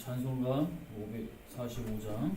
찬송가 545장.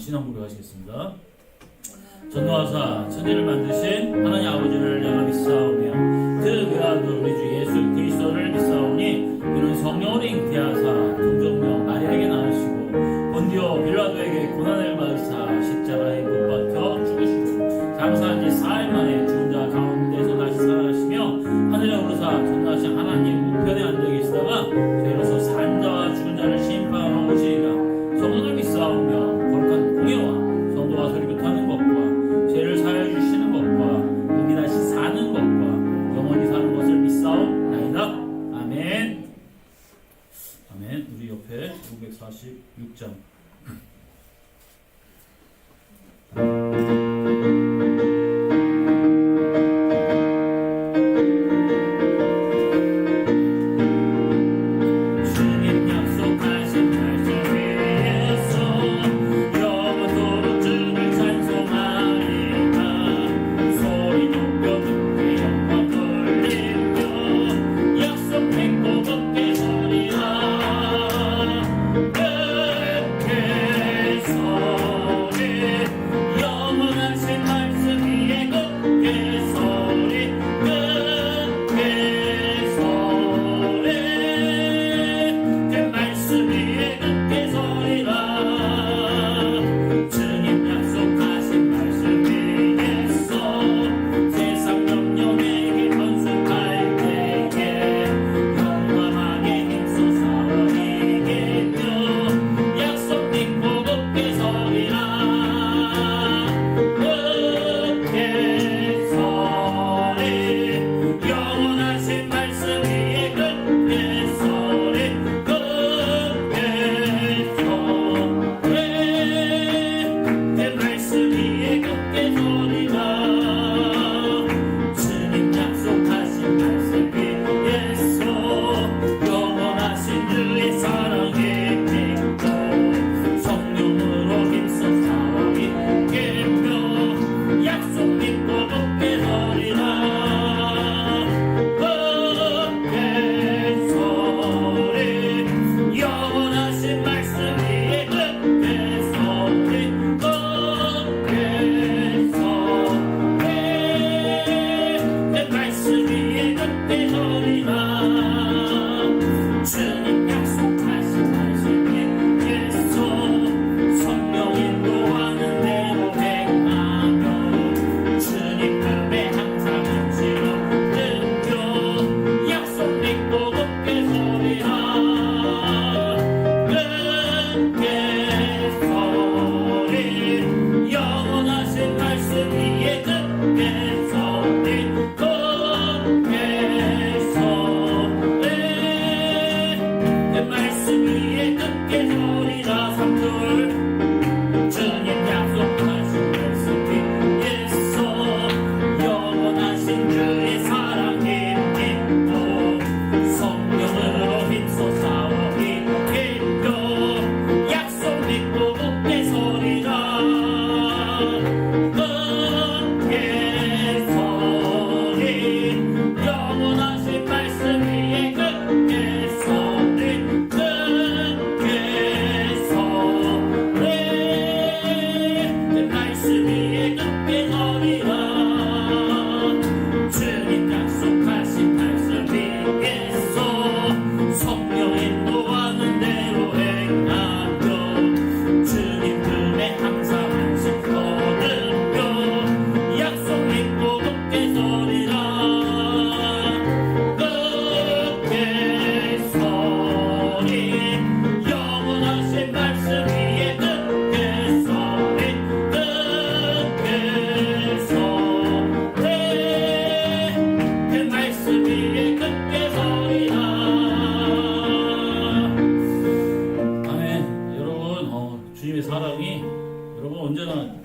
신앙부를 하시겠습니다. 전노하사 천지를 만드신 하나님 아버지를 내가 믿사오며 그 외아들 우리 주 예수 그리스도를 믿사오니 그는 성령으로 잉태하사 동정녀 마리아에게 낳으시고 본디오 빌라도에게 고난을 받으사 십자가에 못 박혀 죽으시고 장사한 지 4일 만에 죽은 자 가운데서 다시 살아가시며 하늘에 오르사 전능하신 하나님 우편에 앉아 계시다가 죄로서 산 자와 죽은 자를 심판하러 오시리라. 성도들 믿사오며 거룩한 공예와 성도가 소리부터 하는 것과 죄를 사하여 주시는 것과 능히 다시 사는 것과 앞에 546장.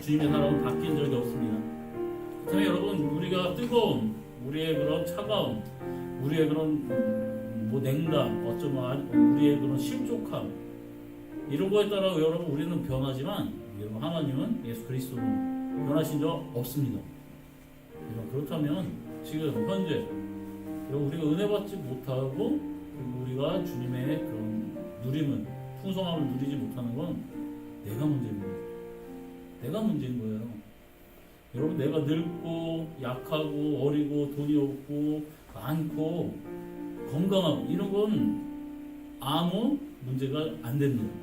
주님의 사랑은 바뀐 적이 없습니다. 그렇다면 여러분, 우리가 뜨거운, 우리의 그런 차가움, 우리의 그런 냉담, 어쩌면 우리의 그런 실족함, 이런 거에 따라 여러분 우리는 변하지만 하나님은 예수 그리스도로 변하신 적 없습니다. 그렇다면 지금 현재 우리가 은혜 받지 못하고 그리고 우리가 주님의 그런 누림을, 풍성함을 누리지 못하는 건 내가 문제입니다. 내가 문제인 거예요. 여러분, 내가 늙고 약하고 어리고 돈이 없고 많고 건강하고 이런 건 아무 문제가 안 됩니다.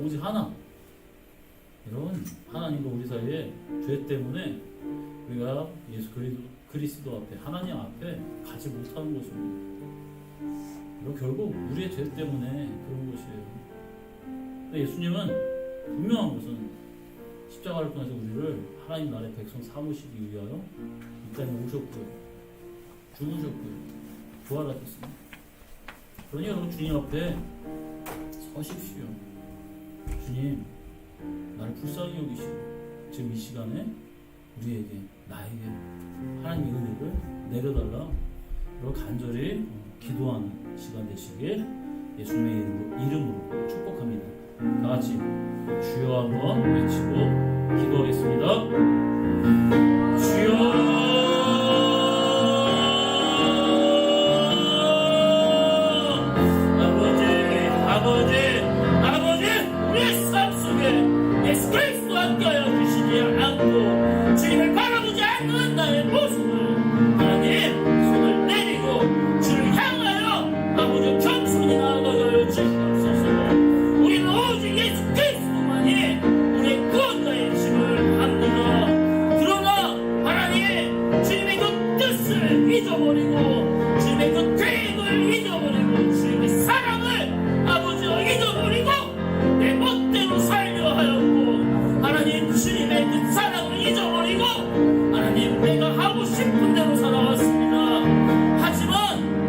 오직 하나, 여러분, 하나님과 우리 사이에 죄 때문에 우리가 예수 그리스도 앞에, 하나님 앞에 가지 못하는 것입니다. 그리고 결국 우리의 죄 때문에 그런 것이에요. 근데 예수님은 분명한 것은 십자가를 통해서 우리를 하나님 나라의 백성 삼으시기 위하여 이 땅에 오셨고요, 죽으셨고요, 부활하셨습니다. 그러니 여러분, 주님 앞에 하십시오. 주님, 나를 불쌍히 여기시고 지금 이 시간에 우리에게, 나에게 하나님의 은혜를 내려달라 그리고 간절히 기도하는 시간 되시길 예수님의 이름으로 축복합니다. 다 같이 주여 한번 외치고 기도하겠습니다. 주여, 아버지, 우리의 삶 속에 예수 그리스도와 함께하여 주시지 않고 주님을 바라보지 않는 나의 모습을 하나님 손을 내리고 주를 향하여 아버지 겸손히 나아가여 주시옵소서. 우리는 오직 예수 그리스도만이 우리의 구원자의 힘을 합니다. 그러나 하나님, 주님의 그 뜻을 잊어버리고 주님의 그 계획을 잊어버리고 주님의 사랑을 아버지 잊어버리고 내 멋대로 살려 하였고, 하나님 주님의 그 사랑을 잊어버리고 하나님 내가 하고 싶은 대로 살아왔습니다.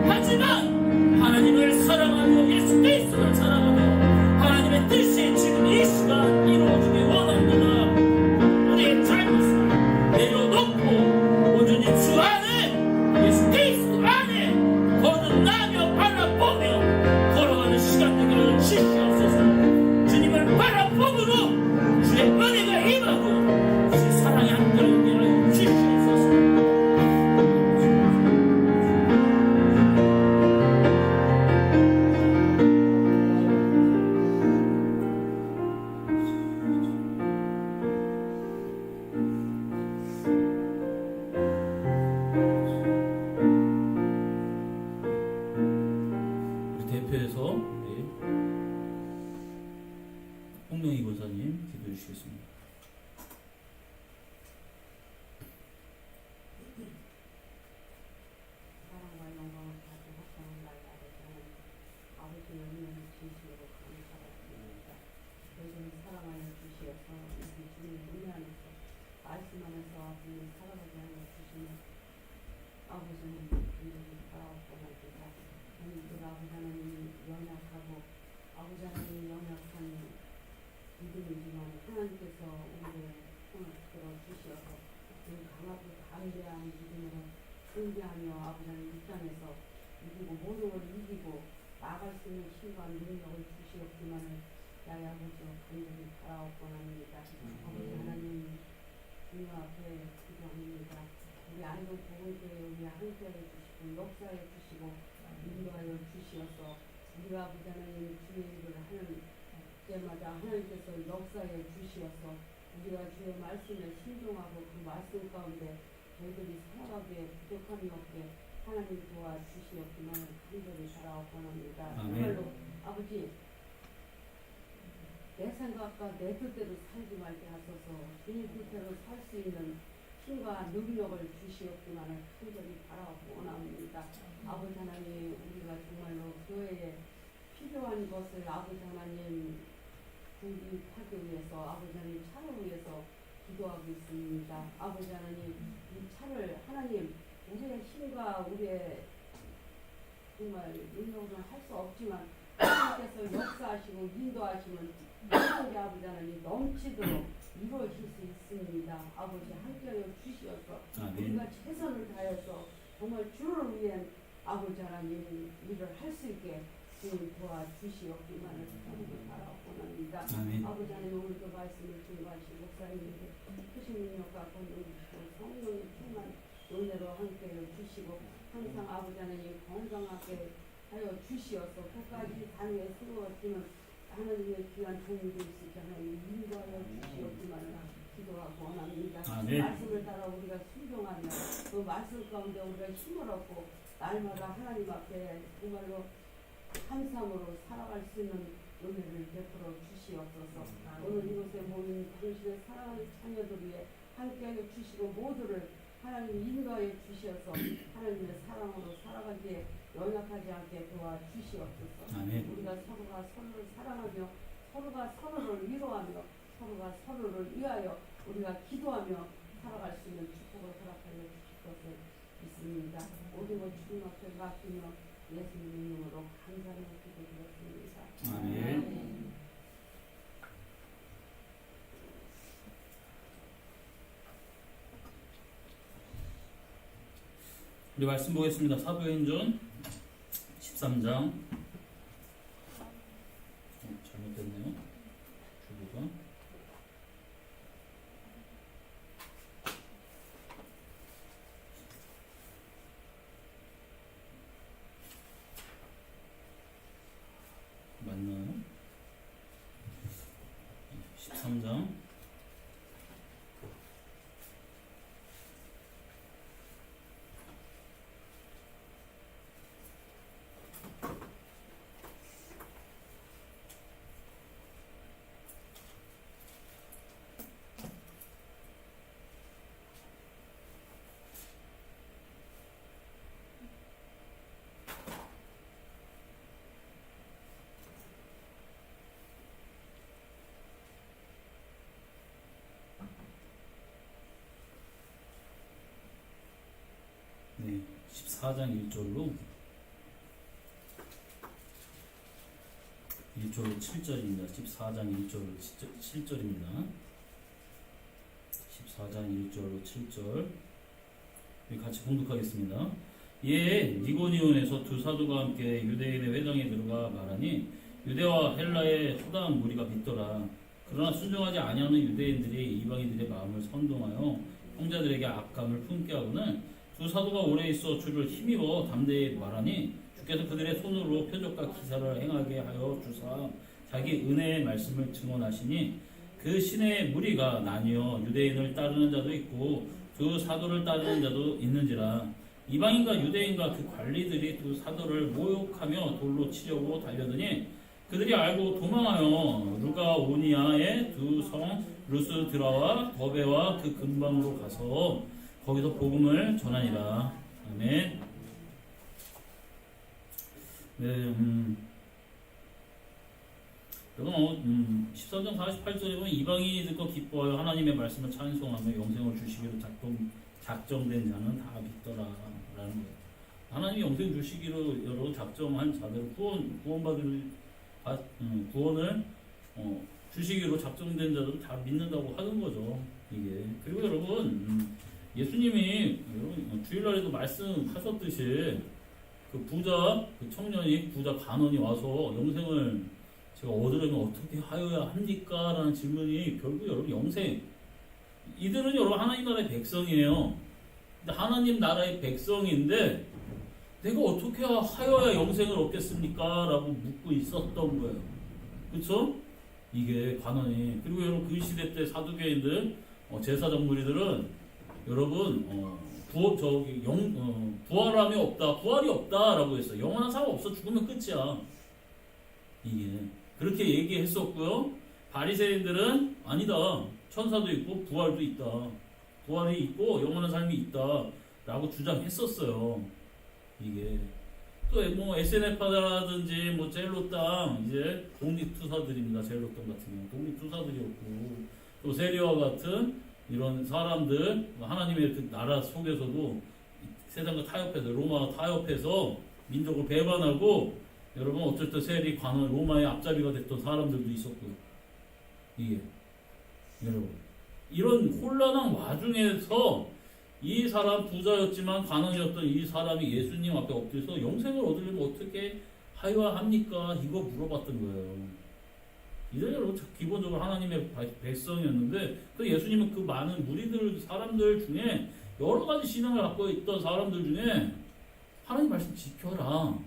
하지만 하나님을 사랑하며 예수 그리스도를 사랑하며 하나님의 뜻이 지금 이 시간 이루어지기 원합니다. 우리의 잘못을 내려놓고 온전히 주 안에 예수 그리스도 안에 거듭나며 바라보며 걸어가는 시간 되기를 주시옵소서. 주님을 바라보므로 주의 은혜가 임하고 주의 사랑이 함께하게 하여 주시옵소서. 우리 대표에서 우리 홍명희 권사님 기도해 주시겠습니다. 사랑과 영광을 받고 합당한 날 아버지는 아버지의 은혜를 진심으로 감사드립니다. 여전히 사랑하여 주시어서 우리 주님의 은혜 안에서 말씀 안에서 아버지를 살아가게 하여 주시는 아버지는 굉장히 바라옵고나이다. 오늘도 아버지 하나님이 연약하고 아버지 하나님이 연약한 믿음이지만 하나님께서 우리를 손을 붙들어 주시어서 그 강하고 담대한 믿음으로 승리하며 아버지 하나님 이 땅에서 이기고 모든 걸 이기고 나아갈 수 있는 힘과 능력을 주시옵기만을 나의 아버지와 간절히 바라옵고나입니다. 아버지 하나님 주님 앞에 기도합니다. 우리 아이들 보건교회 우리 함께하여 주시고 역사해 주시고 인도하여 주시어서 우리가 아버지 하나님 주의 일을 하는 때마다 하나님께서 역사해 주시어서 우리가 주의 말씀에 신중하고 그 말씀 가운데 저희들이 살아가기에 부족함이 없게 하나님 도와주시었기만 간절히 바라옵고나입니다. 정말로 아버지 내 생각과 내 뜻대로 살지 말게 하소서. 주님 뜻대로 살 수 있는 힘과 능력을 주시옵기만을 간절히 바라옵고나입니다. 아버지 하나님, 우리가 정말로 교회에 필요한 것을 아버지 하나님 구입하기 위해서 아버지 하나님 차를 위해서 기도하고 있습니다. 아버지 하나님, 이 차를 하나님 우리의 힘과 우리의 정말 능력으로는 할 수 없지만 하나님께서 역사하시고 인도하시면 모든 게 아버지 하나님 넘치도록 이루어질 수 있습니다. 아버지 함께하여 주시어서 우리가 최선을 다해서 정말 주를 위한 아버지 하나님 일을 할 수 있게 주님 도와주시옵기만을 간절히 바라옵고나입니다. 아버지 하나님, 오늘도 말씀을 증거하신 목사님에게 크신 능력과 권능을 주시고 성령의 충만 은혜로 함께하여 주시고 항상 아버지 하나님 건강하게 하여 주시어서 끝까지 단위에 세워지는 하나님의 귀한 종이 될 수 있게 하나님 인도하여 주시옵기만을 기도하고 원합니다. 말씀을 따라 우리가 순종하며 그 말씀 가운데 우리가 힘을 얻고 날마다 하나님 앞에 정말로 감사함으로 살아갈 수 있는 은혜를 베풀어 주시옵소서. 오늘 이곳에 모인 당신의 사랑하는 자녀들 위해 함께하여 주시고 모두를 하나님 인도하여 주시어서 하나님의 사랑으로 살아가기에 연약하지 않게 도와주시옵소서. 우리가 서로가 서로를 사랑하며 서로가 서로를 위로하며 서로가 서로를 위하여 우리가 기도하며 살아갈 수 있는 축복을 허락하여 주실 것을 믿습니다. 모든 것 주님 앞에 맡기며 예수님 이름으로 감사하며 기도드렸습니다. 아멘. 우리 말씀 보겠습니다. 사도행전 13장. 잘못됐네요. 주부가. 맞나요? 13장. 네, 14장 1절로 7절입니다. 14장 1절로 7절입니다. 14장 1절로 7절 같이 봉독하겠습니다. 이에 니고니온에서 두 사도가 함께 유대인의 회당에 들어가 말하니 유대와 헬라의 허다한 무리가 믿더라. 그러나 순종하지 아니하는 유대인들이 이방인들의 마음을 선동하여 형제들에게 악감을 품게 하고는 두 사도가 오래 있어 주를 힘입어 담대히 말하니 주께서 그들의 손으로 표적과 기사를 행하게 하여 주사 자기 은혜의 말씀을 증언하시니 그 시내의 무리가 나뉘어 유대인을 따르는 자도 있고 두 사도를 따르는 자도 있는지라. 이방인과 유대인과 그 관리들이 두 사도를 모욕하며 돌로 치려고 달려드니 그들이 알고 도망하여 루가오니아의 두 성 루스드라와 더베와 그 근방으로 가서 거기서 복음을 전하니라. 아멘. 네, 여러분 14장 48절에 보면 이방인이 듣고 기뻐하여 하나님의 말씀을 찬송하며 영생을 주시기로 작정된 자는 다 믿더라 라는 거예요. 하나님이 영생 주시기로 여러 작정한 자들 구원을 주시기로 작정된 자들은 다 믿는다고 하는 거죠. 이게. 그리고 여러분 예수님이 주일날에도 말씀하셨듯이 그 부자, 그 청년이 부자 간원이 와서 영생을 제가 얻으려면 어떻게 하여야 합니까? 라는 질문이 결국 여러분 영생. 이들은 여러분 하나님 나라의 백성이에요. 근데 하나님 나라의 백성인데 내가 어떻게 하여야 영생을 얻겠습니까? 라고 묻고 있었던 거예요. 그쵸? 이게 관원이. 그리고 여러분 그 시대 때 사두개인들, 제사장 무리들은 여러분, 부활함이 없다, 부활이 없다라고 했어요. 영원한 삶 없어, 죽으면 끝이야. 이게. 그렇게 얘기했었고요. 바리새인들은 아니다. 천사도 있고, 부활도 있다. 부활이 있고, 영원한 삶이 있다. 라고 주장했었어요. 이게. 또 SNF라든지 젤로땅, 이제 독립투사들입니다. 젤로땅 같은 경우. 독립투사들이었고, 또 세리와 같은 이런 사람들, 하나님의 그 나라 속에서도 세상과 타협해서, 로마와 타협해서 민족을 배반하고, 여러분 어쨌든 세리, 관원, 로마의 앞잡이가 됐던 사람들도 있었고요. 이게. 여러분. 이런 혼란한 와중에서 이 사람 부자였지만 관원이었던 이 사람이 예수님 앞에 엎드려서 영생을 얻으려면 어떻게 하여야 합니까? 이거 물어봤던 거예요. 이들 여러분 기본적으로 하나님의 백성이었는데 그 예수님은 그 많은 무리들 사람들 중에 여러 가지 신앙을 갖고 있던 사람들 중에 하나님 말씀 지켜라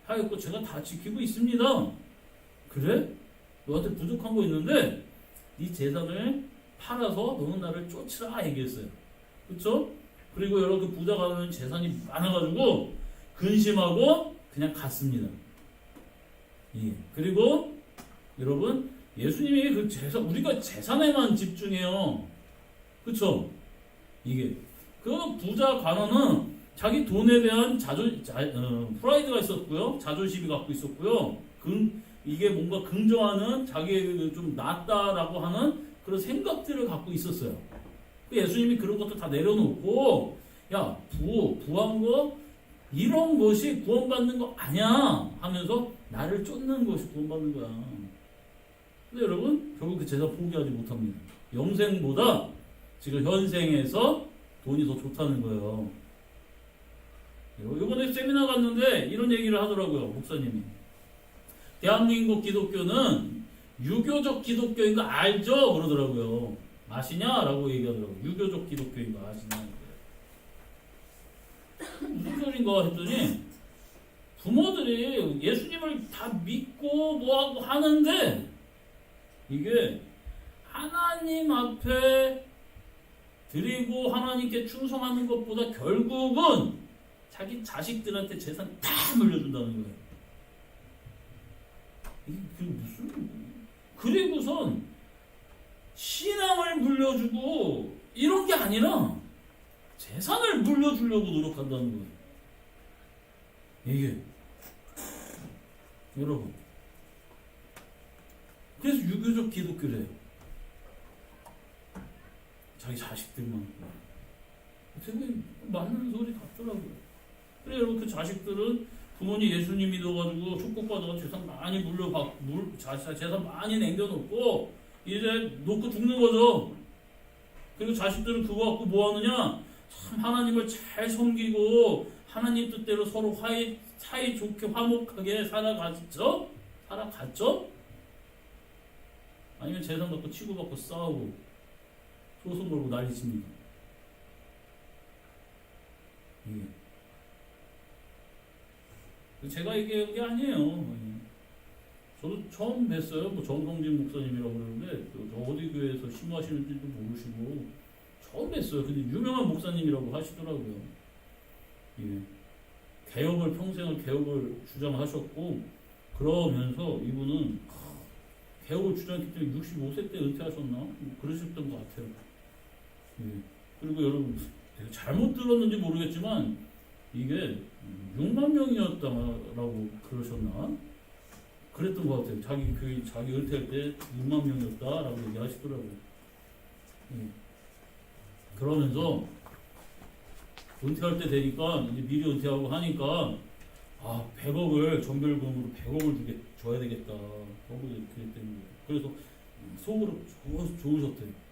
하였고 제가 다 지키고 있습니다. 그래? 너한테 부족한 거 있는데 네 재산을 팔아서 너는 나를 쫓으라 얘기했어요. 그렇죠? 그리고 여러분 그 부자가 재산이 많아가지고 근심하고 그냥 갔습니다. 예. 그리고 여러분 예수님이 그 재산 우리가 재산에만 집중해요. 그렇죠? 이게 그 부자 관원은 자기 돈에 대한 프라이드가 있었고요, 자존심이 갖고 있었고요. 이게 뭔가 긍정하는 자기에게 좀 낫다라고 하는 그런 생각들을 갖고 있었어요. 예수님이 그런 것도 다 내려놓고 야 부한 거 이런 것이 구원받는 거 아니야 하면서 나를 쫓는 것이 구원받는 거야. 근데 여러분 결국 그 제사 포기하지 못합니다. 영생보다 지금 현생에서 돈이 더 좋다는 거예요. 이번에 세미나 갔는데 이런 얘기를 하더라고요. 목사님이. 대한민국 기독교는 유교적 기독교인 거 알죠? 그러더라고요. 아시냐라고 얘기하더라고요. 유교적 기독교인 거 아시냐? 무슨 소린가 했더니 부모들이 예수님을 다 믿고 뭐하고 하는데 이게 하나님 앞에 드리고 하나님께 충성하는 것보다 결국은 자기 자식들한테 재산 다 물려준다는 거예요. 이게 무슨, 그리고선 신앙을 물려주고 이런 게 아니라 재산을 물려주려고 노력한다는 거예요. 이게 여러분, 그래서 유교적 기독교래요. 자기 자식들만. 되게 맞는 소리 같더라고요. 그래 여러분, 그 자식들은 부모님 예수님 믿어가지고 축복받아서 재산 많이 재산 많이 남겨놓고 이제 놓고 죽는 거죠. 그리고 자식들은 그거 갖고 뭐 하느냐? 참 하나님을 잘 섬기고 하나님 뜻대로 서로 사이 좋게 화목하게 살아갔죠? 아니면 재산 갖고 치고받고 싸우고 소송 걸고 난리칩니다. 제가 얘기한 게 아니에요. 저도 처음 뵀어요. 뭐 정성진 목사님이라고 그러는데 저 어디 교회에서 심호하시는지도 모르시고 처음 뵀어요. 근데 유명한 목사님이라고 하시더라고요. 개혁을 평생을 개혁을 주장하셨고 그러면서 이분은 개혁을 주장했기 때문에 65세 때 은퇴하셨나? 뭐 그러셨던 것 같아요. 그리고 여러분 제가 잘못 들었는지 모르겠지만 이게 6만 명이었다라고 그러셨나? 그랬던 것 같아요. 자기 은퇴할 때 6만 명이었다라고 얘기하시더라고요. 그러면서 은퇴할 때 되니까 이제 미리 은퇴하고 하니까 100억을 전별금으로 100억을 줘야 되겠다. 그랬대요. 그래서 속으로 좋으셨대요.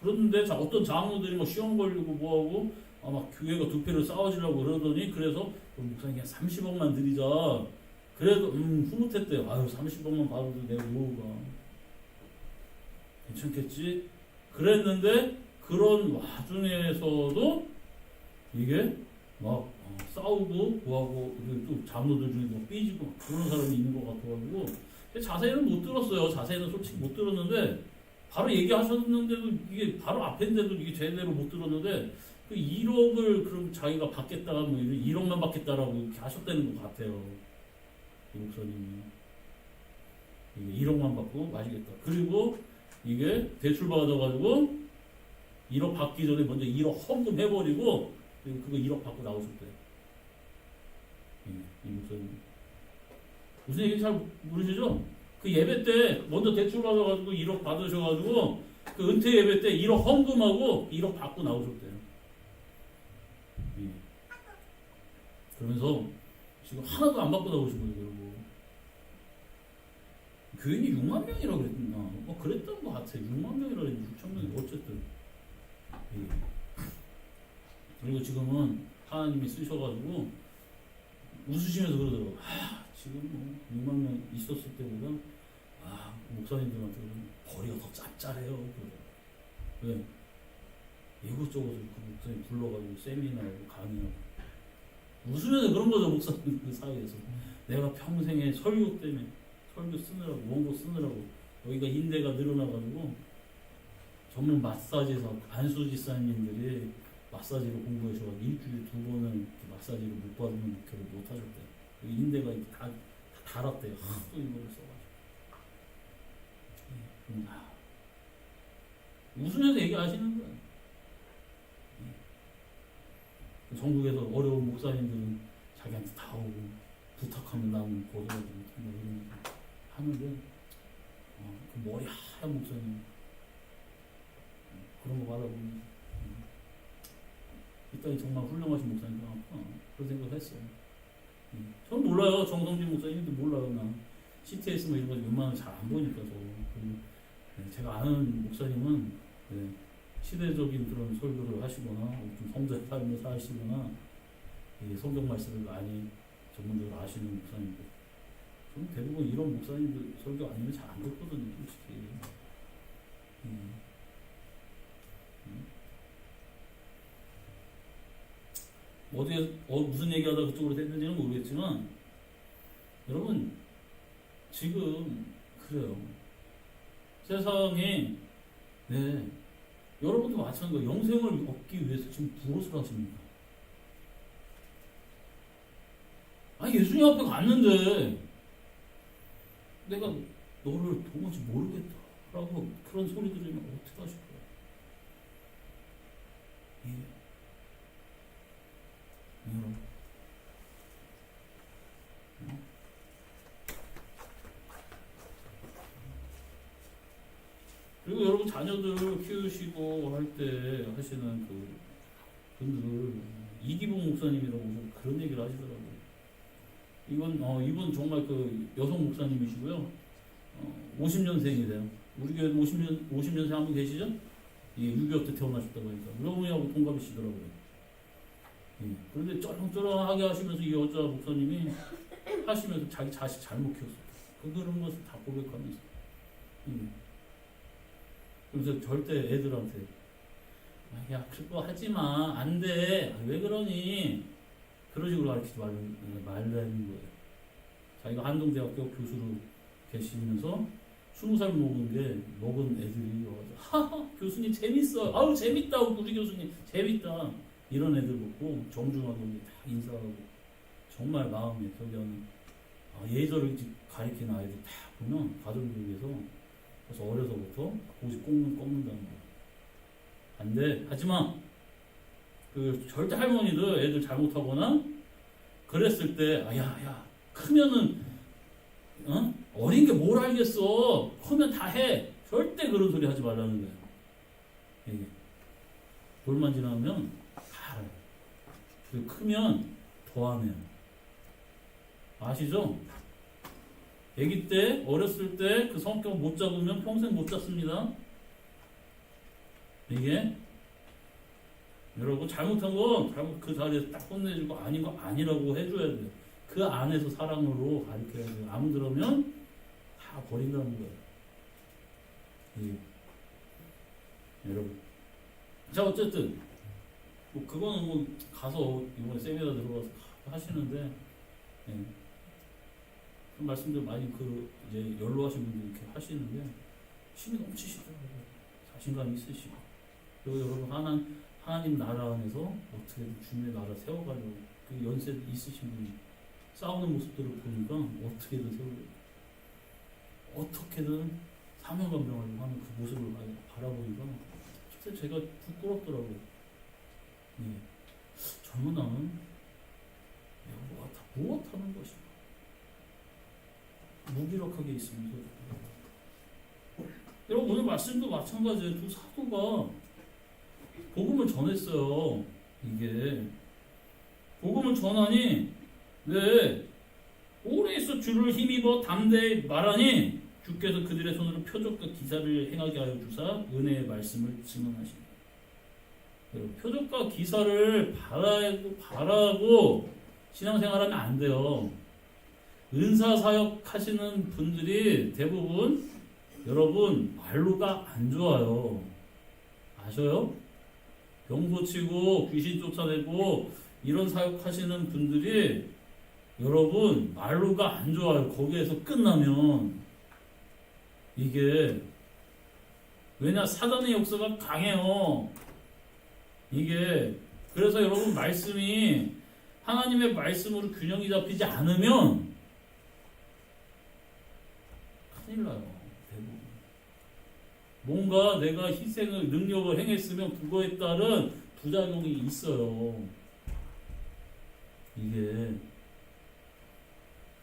그런데 어떤 장로들이 뭐 시험 걸리고 뭐하고 막 교회가 두 패를 싸워지려고 그러더니 그래서 목사님 30억만 드리자. 그래도 흐뭇했대요. 30억만 받아도 내 노후가 괜찮겠지? 그랬는데 그런 와중에서도 이게 막 싸우고 뭐하고 또 장로들 중에 뭐 삐지고 그런 사람이 있는 것 같아가지고 자세히는 못 들었어요. 자세히는 솔직히 못 들었는데 바로 얘기하셨는데도 이게 바로 앞인데도 이게 제대로 못 들었는데 그 1억을 그럼 자기가 받겠다가 뭐 1억만 받겠다라고 이렇게 하셨다는 것 같아요. 이 목사님이 1억만 받고 마시겠다. 그리고 이게 대출 받아가지고 1억 받기 전에 먼저 1억 헌금 해버리고 그리고 그거 1억 받고 나오셨대요. 이 목사님 무슨 얘기 잘 모르시죠? 그 예배 때 먼저 대출 받아가지고 1억 받으셔가지고 그 은퇴 예배 때 1억 헌금하고 1억 받고 나오셨대요. 그러면서 지금 하나도 안 받고 나오신 거예요. 그리고 교인이 6만 명이라고 그랬나? 뭐 그랬던 것 같아요. 6만 명이라고 했는데 6천 명이 어쨌든. 그리고 지금은 하나님이 쓰셔가지고 웃으시면서 그러더라고요. 지금 뭐 6만 명 있었을 때보다 목사님들한테는 거리가 더 짭짤해요. 왜? 이것저것 그 목사님 불러가지고 세미나하고 강의하고 웃으면서 그런 거죠. 목사님 그 사이에서 내가 평생에 설교 때문에 설교 쓰느라고 원고 쓰느라고 여기가 인대가 늘어나가지고 전문 마사지사 안수 지사님들이 마사지로 공부해서 일주일에 2번은 마사지를 못 받으면 결혼 못 하셨대요. 인대가 다 달았대요. 또 이거를 써가지고. 웃으면서 얘기하시는 거예요. 전국에서 어려운 목사님들은 자기한테 다 오고 부탁하면 나는 거기가지고 하는데 그 머리 하얀 목사님 그런 거 받아보면 이따위 정말 훌륭하신 목사님 같구나 그런 생각을 했어요. 전 몰라요. 정성진 목사님도 몰라요. 나 CTS 뭐 이런 거 웬만하면 잘 안 보니까 제가 아는 목사님은 시대적인 그런 설교를 하시거나 좀 성자 삶을 사시거나 이 성경 말씀을 많이 전문적으로 아시는 목사님들. 저는 대부분 이런 목사님들 설교 아니면 잘 안 듣거든요, 솔직히. 어디에 무슨 얘기하다 그쪽으로 됐는지는 모르겠지만 여러분 지금 그래요. 세상에 여러분도 마찬가지로 영생을 얻기 위해서 지금 무엇을 하십니까? 아니 예수님 앞에 갔는데 내가 너를 도무지 모르겠다라고 그런 소리 들으면 어떻게 하실 거예요? 여러분. 그리고 여러분 자녀들 키우시고 할 때 하시는 그 분들 이기봉 목사님이라고 그런 얘기를 하시더라고요. 이분 정말 그 여성 목사님이시고요. 50년생이래요. 우리 교회 50년생 한 분 계시죠? 예, 6.25 때 태어나셨다고 하니까 우리 어머니하고 동갑이시더라고요. 예, 그런데 쩌렁쩌렁하게 하시면서 이 여자 목사님이 하시면서 자기 자식 잘못 키웠어요. 그런 것을 다 고백하면서. 그래서 절대 애들한테 야 그거 하지마 안돼 왜 그러니 그런 식으로 가르치지 말라는 거예요. 자기가 한동대학교 교수로 계시면서 20살 먹은 애들이 와가지고 하하 교수님 재밌어요. 아우 재밌다 우리 교수님 재밌다 이런 애들 보고 정중하게 다 인사하고 정말 마음에 저기하는 예절을 가리키는 아이들 다 보면 가정교육에서 그래서 어려서부터 고집 꺾는다는 거예요. 안 돼. 하지마. 그 절대 할머니도 애들 잘못하거나 그랬을 때 야 크면은 어린 게 뭘 알겠어. 크면 다 해. 절대 그런 소리 하지 말라는 거예요. 예. 돌만 지나면 다 알아요. 그리고 크면 더하네요. 아시죠? 아기 때 어렸을 때 그 성격 못 잡으면 평생 못 잡습니다. 이게 여러분 잘못한 건 그 자리에서 딱 혼내주고 아닌 거 아니라고 해줘야 돼요. 그 안에서 사랑으로 가르쳐야 돼요. 안 그러면 다 버린다는 거예요. 예. 여러분. 자 어쨌든 뭐 그거는 뭐 가서 이번에 세미나 들어가서 하시는데 예. 그 말씀들 많이 이제 연로하신 분들이 이렇게 하시는데 힘이 넘치시더라고요. 자신감 있으시고 그리고 여러분 하나님 나라 안에서 어떻게든 주님의 나라 세워가려고 그 연세 있으신 분이 싸우는 모습들을 보니까 어떻게든 세우려고 어떻게든 사명감명하려고 하는 그 모습을 바라보니까 진짜 제가 부끄럽더라고요. 예. 젊은 남은 무엇하는 것인가 무기력하게 있으면서 여러분 오늘 말씀도 마찬가지예요. 두 사도가 복음을 전했어요. 이게 복음을 전하니 오래 있어 주를 힘입어 담대히 말하니 주께서 그들의 손으로 표적과 기사를 행하게 하여 주사 은혜의 말씀을 증언하시니 여러분 표적과 기사를 바라고 신앙생활하면 안 돼요. 은사사역 하시는 분들이 대부분 여러분 말로가 안 좋아요. 아셔요? 병 고치고 귀신 쫓아내고 이런 사역 하시는 분들이 여러분 말로가 안 좋아요. 거기에서 끝나면 이게 왜냐 사단의 역사가 강해요. 이게 그래서 여러분 말씀이 하나님의 말씀으로 균형이 잡히지 않으면 큰일 나요. 대부분. 뭔가 내가 희생을 능력을 행했으면 그거에 따른 부작용이 있어요. 이게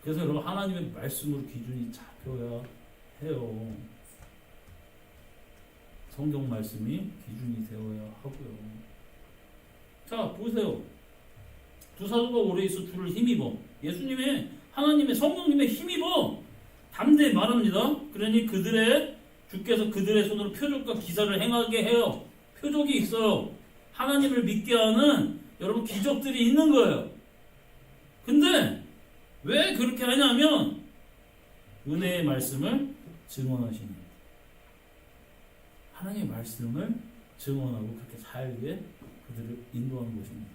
그래서 여러분 하나님의 말씀으로 기준이 잡혀야 해요. 성경 말씀이 기준이 되어야 하고요. 자 보세요. 두 사도가 오래 있어 주를 힘입어 예수님의 하나님의 성령님의 힘입어 담대히 말합니다. 그러니 주께서 그들의 손으로 표적과 기사를 행하게 해요. 표적이 있어요. 하나님을 믿게 하는 여러분 기적들이 있는 거예요. 근데 왜 그렇게 하냐면 은혜의 말씀을 증언하시는 거예요. 하나님의 말씀을 증언하고 그렇게 살게 그들을 인도하는 것입니다.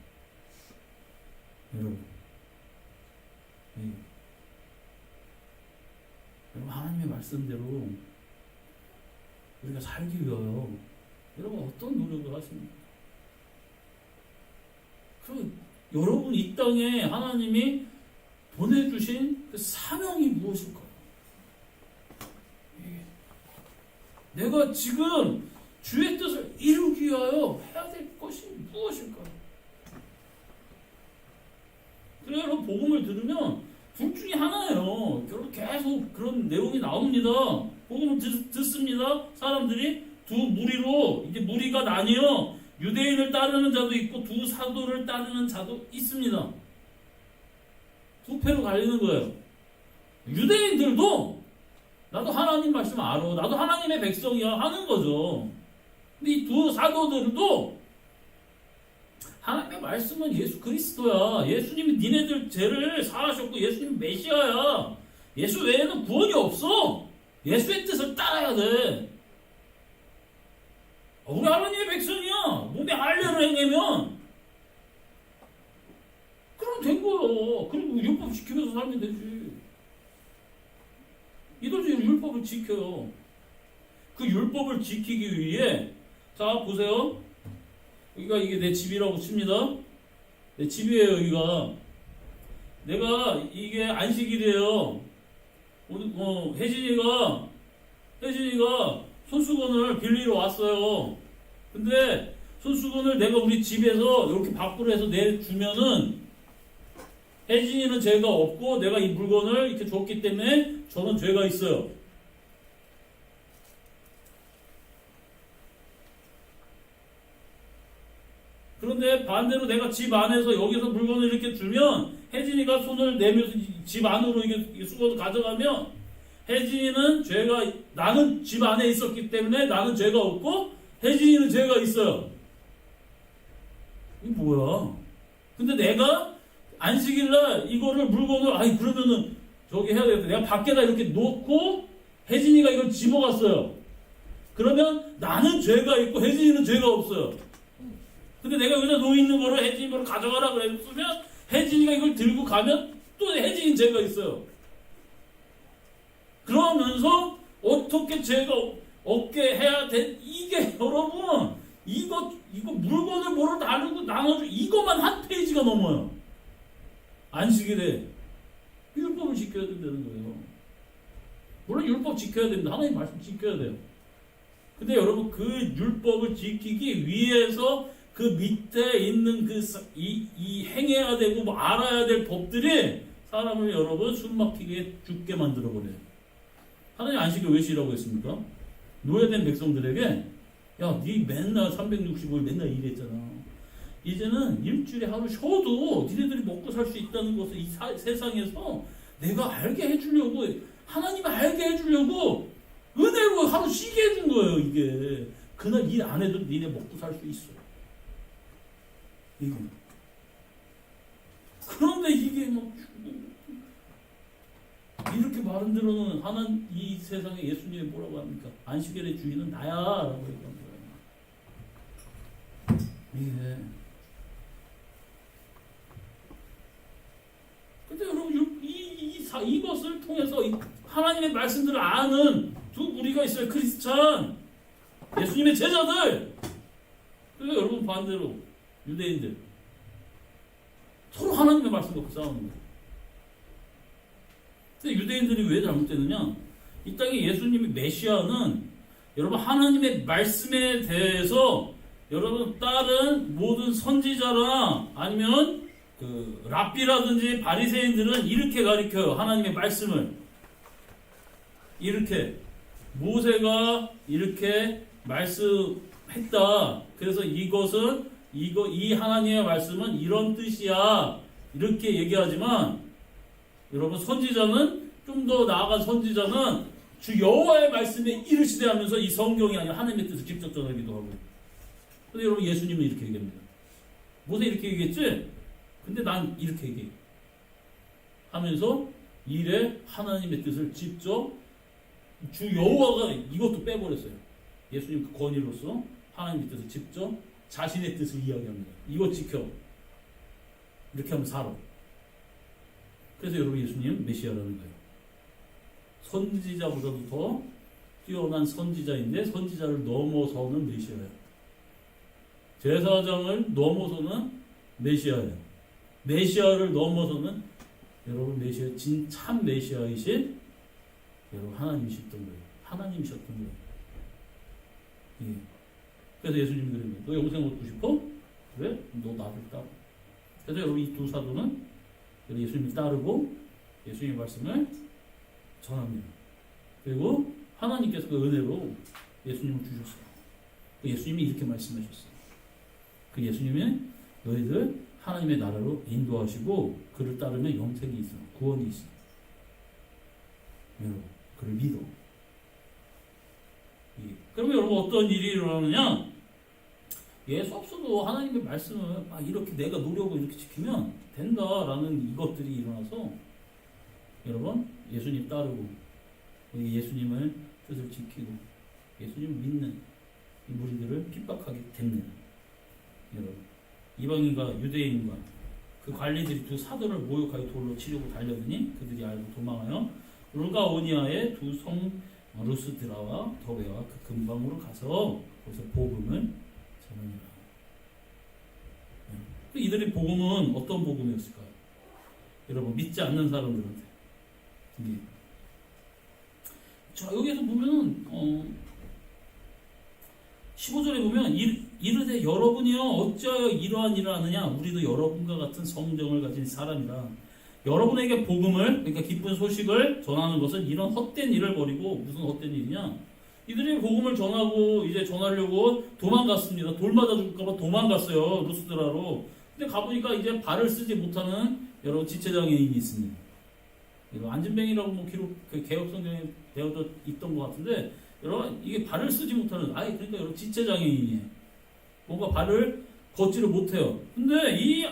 여러분, 여러분 하나님의 말씀대로 우리가 살기 위하여 여러분 어떤 노력을 하십니까? 그럼 여러분 이 땅에 하나님이 보내주신 그 사명이 무엇일까요? 내가 지금 주의 뜻을 이루기 위하여 해야 될 것이 무엇일까요? 그래서 여러분 복음을 들으면 둘 중에 하나예요. 결국 계속 그런 내용이 나옵니다. 복음을 듣습니다. 사람들이 두 무리로 이제 무리가 나뉘어 유대인을 따르는 자도 있고 두 사도를 따르는 자도 있습니다. 두 패로 갈리는 거예요. 유대인들도 나도 하나님 말씀 알아. 나도 하나님의 백성이야 하는 거죠. 근데 이 두 사도들도 하나님의 말씀은 예수 그리스도야. 예수님이 니네들 죄를 사하셨고 예수님이 메시아야. 예수 외에는 구원이 없어. 예수의 뜻을 따라야 돼. 우리 하나님의 백성이야. 몸에 할례를 행하면 그럼 된 거야. 그리고 율법 지키면서 살면 되지. 이들도 율법을 지켜요. 그 율법을 지키기 위해 자 보세요. 여기가 이게 내 집이라고 칩니다. 내 집이에요. 여기가 내가 이게 안식일이에요. 오늘 혜진이가 손수건을 빌리러 왔어요. 근데 손수건을 내가 우리 집에서 이렇게 밖으로 해서 내주면은 혜진이는 죄가 없고 내가 이 물건을 이렇게 줬기 때문에 저는 죄가 있어요. 그런데 반대로 내가 집 안에서 여기서 물건을 이렇게 주면 혜진이가 손을 내면서 집 안으로 이게 수건을 가져가면 혜진이는 나는 집 안에 있었기 때문에 나는 죄가 없고 혜진이는 죄가 있어요. 이게 뭐야? 근데 내가 안식일날 이거를 물건을 그러면은 저기 해야 되겠다. 내가 밖에다 이렇게 놓고 혜진이가 이걸 집어갔어요. 그러면 나는 죄가 있고 혜진이는 죄가 없어요. 근데 내가 여기다 놓여있는 거를 혜진이 거를 가져가라 그랬으면 혜진이가 이걸 들고 가면 또 혜진이 죄가 있어요. 그러면서 어떻게 죄가 없게 해야 돼? 이게 여러분 이거 물건을 뭐로 나누고 나눠주 이거만 한 페이지가 넘어요. 안식일에 율법을 지켜야 된다는 거예요. 물론 율법 지켜야 됩니다. 하나님 말씀 지켜야 돼요. 근데 여러분 그 율법을 지키기 위해서 그 밑에 있는 이 행해야 되고 뭐 알아야 될 법들이 사람을 여러분 숨막히게 죽게 만들어 버려요. 하나님 안식일 왜 쉬라고 했습니까? 노예된 백성들에게 야, 네 맨날 365일 맨날 일했잖아. 이제는 일주일에 하루 쉬어도 니네들이 먹고 살 수 있다는 것을 이 세상에서 내가 알게 해주려고 하나님이 알게 해주려고 은혜로 하루 쉬게 해준 거예요. 이게 그날 일 안 해도 니네 먹고 살 수 있어. 이게 그런데 이게 막 이렇게 말은 들어는 하나님 이 세상에 예수님이 뭐라고 합니까? 안식일의 주인은 나야 라고 얘기한 거예요. 이게 근데 여러분 이것을 통해서 하나님의 말씀들을 아는 두 무리가 있어요. 크리스찬 예수님의 제자들. 그래서 여러분 반대로 유대인들 서로 하나님의 말씀 갖고 싸우는 거예요. 근데 유대인들이 왜 잘못되느냐? 이 땅에 예수님이 메시아는 여러분 하나님의 말씀에 대해서 여러분 다른 모든 선지자나 아니면 그 랍비라든지 바리새인들은 이렇게 가르쳐요. 하나님의 말씀을 이렇게 모세가 이렇게 말씀했다. 그래서 이것은 이 하나님의 말씀은 이런 뜻이야. 이렇게 얘기하지만 여러분 선지자는 좀 더 나아간 선지자는 주 여호와의 말씀에 이르시되 하면서 이 성경이 아니라 하나님의 뜻을 직접 전하기도 하고. 근데 여러분 예수님은 이렇게 얘기합니다. 모세 이렇게 얘기했지? 근데 난 이렇게 얘기해. 하면서 일에 하나님의 뜻을 직접 주 여호와가 이것도 빼버렸어요. 예수님 그 권위로서 하나님의 뜻을 직접 자신의 뜻을 이야기합니다. 이거 지켜. 이렇게 하면 살아. 그래서 여러분 예수님 메시아라는 거예요. 선지자보다도 더 뛰어난 선지자인데 선지자를 넘어서는 메시아예요. 제사장을 넘어서는 메시아예요. 메시아를 넘어서는 여러분 메시아 참 메시아이신 여러분 하나님이셨던 거예요. 하나님이셨던 거예요. 예. 그래서 예수님이 그런 거예요. 너 영생 얻고 싶어? 그래? 너 나를 따라. 그래서 여러분 이 두 사도는 예수님을 따르고 예수님의 말씀을 전합니다. 그리고 하나님께서 그 은혜로 예수님을 주셨어요. 예수님이 이렇게 말씀하셨어요. 그 예수님은 너희들 하나님의 나라로 인도하시고 그를 따르면 영생이 있어. 구원이 있어. 여러분 그를 믿어. 그러면 여러분 어떤 일이 일어나느냐? 예수 없어도 하나님의 말씀을 이렇게 내가 노력을 이렇게 지키면 된다라는 이것들이 일어나서 여러분 예수님 따르고 예수님을 뜻을 지키고 예수님을 믿는 이 무리들을 핍박하게 됩니다. 여러분 이방인과 유대인과 그 관리들이 두 사도를 모욕하여 돌로 치려고 달려드니 그들이 알고 도망하여 루가오니아의 두 성 루스드라와 더베와 그 근방으로 가서 거기서 복음을 전하니라. 이들의 복음은 어떤 복음이었을까요? 여러분 믿지 않는 사람들한테. 자 여기에서 보면은 15절에 보면 이르되 여러분이여 어찌하여 이러한 일을 하느냐 우리도 여러분과 같은 성정을 가진 사람이라. 여러분에게 복음을 그러니까 기쁜 소식을 전하는 것은 이런 헛된 일을 버리고 무슨 헛된 일이냐 이들이 복음을 전하고 이제 전하려고 도망갔습니다. 돌 맞아 죽을까봐 도망갔어요. 루스드라로. 근데 가보니까 이제 발을 쓰지 못하는 여러 지체장애인이 있습니다. 안진뱅이라고 뭐 기록 그 개혁성경에 되어져 있던 것 같은데 여러분 이게 발을 쓰지 못하는 그러니까 여러분 지체장애인이에요. 뭔가 발을 걷지를 못해요. 근데 이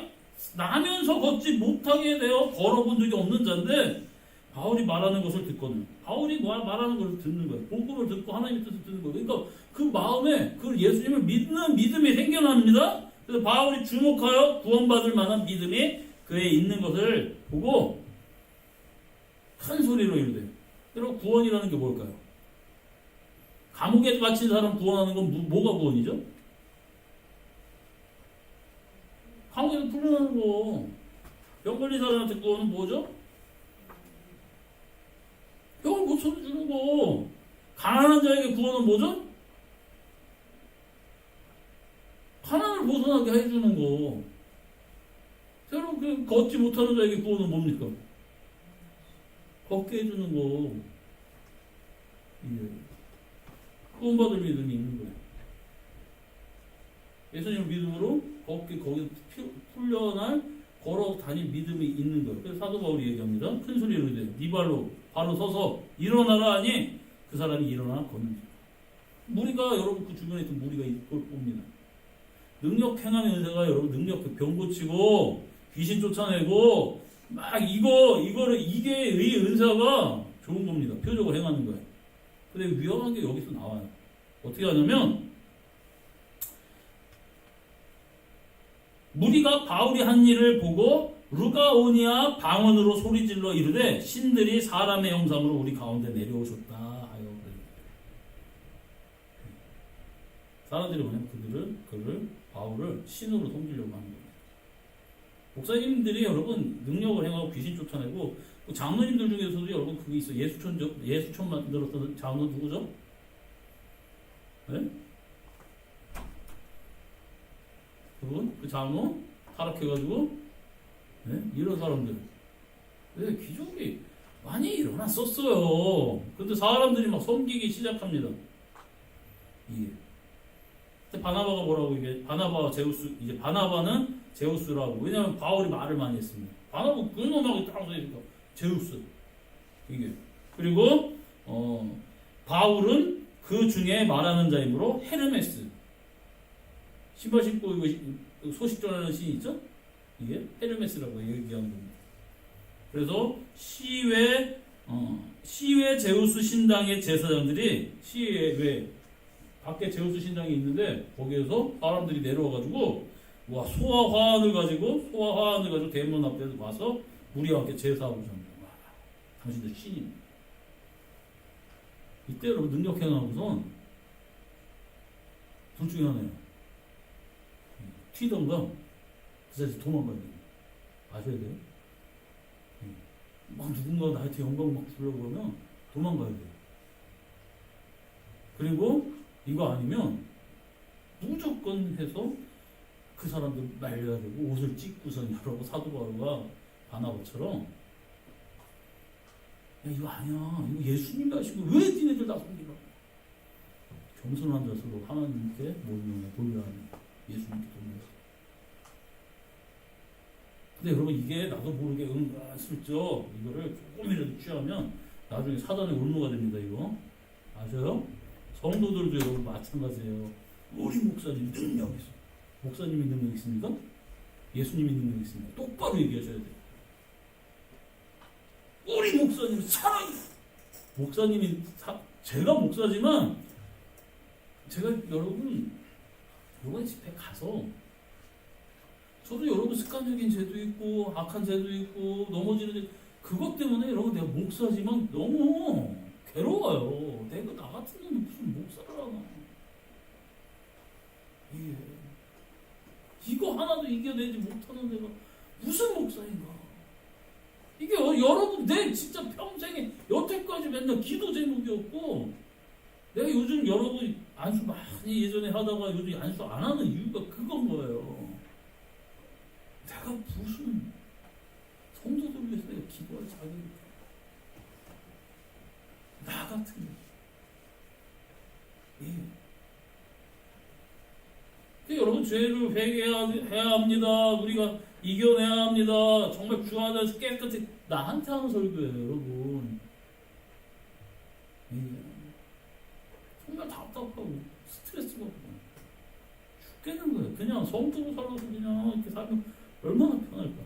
나면서 걷지 못하게 되어 걸어본 적이 없는 자인데 바울이 말하는 것을 듣거든요. 바울이 말하는 것을 듣는 거예요. 복음을 듣고 하나님의 뜻을 듣는 거예요. 그러니까 그 마음에 그 예수님을 믿는 믿음이 생겨납니다. 그래서 바울이 주목하여 구원받을 만한 믿음이 그에 있는 것을 보고 큰 소리로 이르되 여러분 구원이라는 게 뭘까요? 감옥에 갇힌 사람 구원하는 건 뭐가 구원이죠? 감옥에서 풀려나는 거. 병 걸린 사람한테 구원은 뭐죠? 병을 못 쳐주는 거. 가난한 자에게 구원은 뭐죠? 가난을 벗어나게 해주는 거. 여러분 그 걷지 못하는 자에게 구원은 뭡니까? 걷게 해주는 거. 구원받을 믿음이 있는 거예요. 예수님을 믿음으로 거기서 풀려날 걸어 다닐 믿음이 있는 거예요. 그래서 사도 바울이 얘기합니다. 큰 소리로 이제 네 발로 바로 서서 일어나라 하니 그 사람이 일어나 걷는 무리가 여러분 그 주변에 있던 무리가 이걸 봅니다. 능력 행함의 은사가 여러분 능력 병 고치고 귀신 쫓아내고 막 이거를 이게 의 은사가 좋은 겁니다. 표적을 행하는 거예요. 근데 위험한 게 여기서 나와요. 어떻게 하냐면 무리가 바울이 한 일을 보고 루가오니아 방언으로 소리질러 이르되 신들이 사람의 형상으로 우리 가운데 내려오셨다 하여 사람들이 뭐냐면 그를 바울을 신으로 섬기려고 하는 거예요. 목사님들이 여러분 능력을 행하고 귀신 쫓아내고 장로님들 중에서도 여러분 그게 있어요. 예수촌 만들었던 장로 누구죠? 네? 그분? 그 장로? 타락해가지고 네? 이런 사람들 기적이 많이 일어났었어요. 근데 사람들이 막 섬기기 시작합니다. 이게 바나바가 뭐라고 이게 바나바와 제우스 이제 바나바는 제우스라고 왜냐하면 바울이 말을 많이 했습니다. 바나바 그놈하고 딱 써있으니까 제우스 이게 그리고 바울은 그 중에 말하는 자이므로 헤르메스 신발 신고 이거 소식 전하는 신이 있죠? 이게 헤르메스라고 얘기하는 겁니다. 그래서 시외 제우스 신당의 제사장들이 시외 밖에 제우스 신당이 있는데 거기에서 사람들이 내려와가지고 와 소화 화환을 가지고 대문 앞에서 와서 우리와 함께 제사하고 있습니다. 와, 당신들 신이 이때 여러분 능력 행하고선 둘 중에 하나예요. 튀던가 그 자리에서 도망가야 돼요. 아셔야 돼요. 막 누군가 나한테 영광 막 주려고 그러면 도망가야 돼요. 그리고 이거 아니면 무조건 해서 그 사람들 말려야 되고 옷을 찢고선 여러분 사도 바울과 바나바처럼 야 이거 아니야 이거 예수님 하시고 왜 니네들 다 섬기라고 겸손한 자세로 하나님께 모든 돌려야 하는 예수님께 돌려야. 근데 여러분 이게 나도 모르게 은근슬쩍 이거를 조금이라도 취하면 나중에 사단의 올무가 됩니다. 이거 아셔요? 성도들도 여러분 마찬가지예요. 우리 목사님 능력 있어. 목사님이 능력 있습니까? 예수님이 능력 있습니까? 똑바로 얘기하셔야 돼요. 우리 목사님 사랑해. 목사님이 제가 목사지만 제가 여러분 이번 집회 가서 저도 여러분 습관적인 죄도 있고 악한 죄도 있고 넘어지는 죄 그것 때문에 여러분 내가 목사지만 너무 괴로워요. 내가 나 같은 놈은 무슨 목사를 하나. 이거 하나도 이겨내지 못하는 내가 무슨 목사인가. 이게 여러분 내 진짜 평생에 여태까지 맨날 기도 제목이었고 내가 요즘 여러분 안수 많이 예전에 하다가 요즘 안수 안 하는 이유가 그건 거예요. 내가 무슨 성도들 위해서 내가 기도할 자격이 나 같은 여러분 죄를 회개해야 합니다. 우리가 이겨내야 합니다. 정말 주 안에서 깨끗이 나한테 하는 설교예요, 여러분. 정말 답답하고 스트레스 받고 죽겠는 거예요. 그냥 성도로 살아서 그냥 이렇게 살면 얼마나 편할까?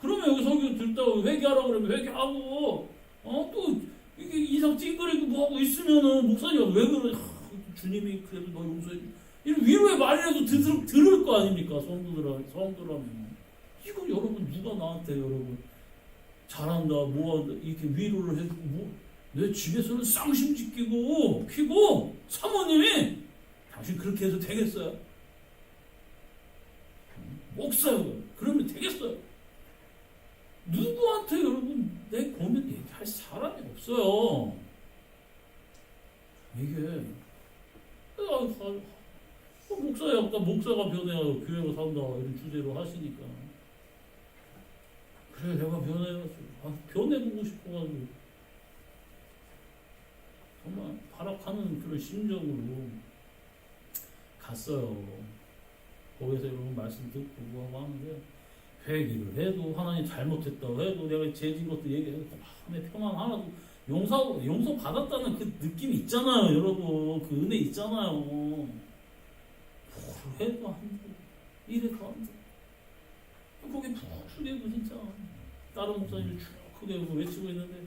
그러면 여기 설교 듣다가 회개하라고 그러면 회개하고 또 이게 이상 찡그리고 뭐하고 있으면은 목사님이 왜 그래? 주님이 그래도 너 용서해 줘. 이런 위로의 말이라도 들을 거 아닙니까? 성도라면 이거 여러분 누가 나한테 여러분 잘한다 뭐한다 이렇게 위로를 해주고 내 집에서는 쌍심 지키고 피고 사모님이 당신 그렇게 해도 되겠어요? 목사요. 그러면 되겠어요? 누구한테 여러분 내 고민 얘기할 사람이 없어요. 이게 목사야 아까 목사가 변해야 교회가 산다 이런 주제로 하시니까 그래 내가 변해보고 싶어가지고 정말 발악하는 그런 심정으로 갔어요. 거기서 여러분 말씀 듣고 하고 하는데 회개를 해도 하나님 잘못했다고 해도 내가 죄진 것도 얘기해도 마음에 평안 하나도 용서 받았다는 그 느낌이 있잖아요. 여러분 그 은혜 있잖아요. 뭘 해도 안 돼. 이래도 안 돼. 거기 푹 숙이고 진짜 다른 목사님이 쭉 크게 외치고 있는데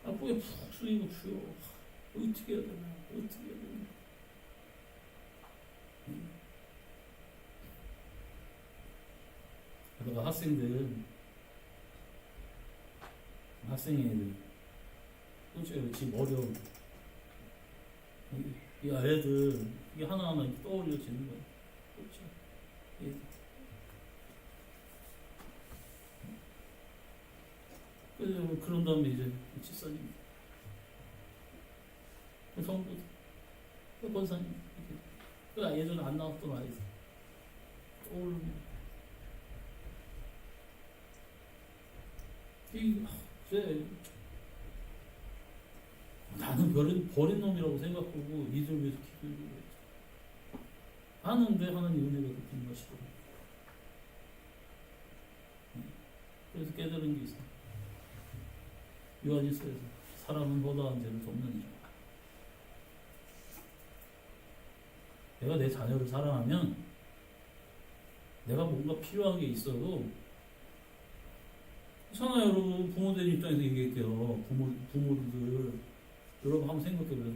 거기 푹 숙이고 주여 어떻게 해야 되나 어떻게 해야 되나. 그러다가 학생이 애들 솔직히 지금 어려워. 이 애들 이게 하나하나 떠올려지는 거야. 그렇죠? 그래서 그런 다음에 이제 집사님, 성도, 권사님, 예전에 안 나왔던 아이들 떠오르는. 나는 버린 놈이라고 생각하고 이들 위해서 기도해주고 했죠. 하는데 하나님 은혜가 그렇게 것이더라고요. 그래서 깨달은 게 있어. 요한일서에서 사람은 허다한 죄를 덮느니라. 내가 내 자녀를 사랑하면 내가 뭔가 필요한 게 있어도 그렇잖아요. 여러분 부모들 입장에서 얘기할게요. 부모들 여러분 한번 생각해보세요.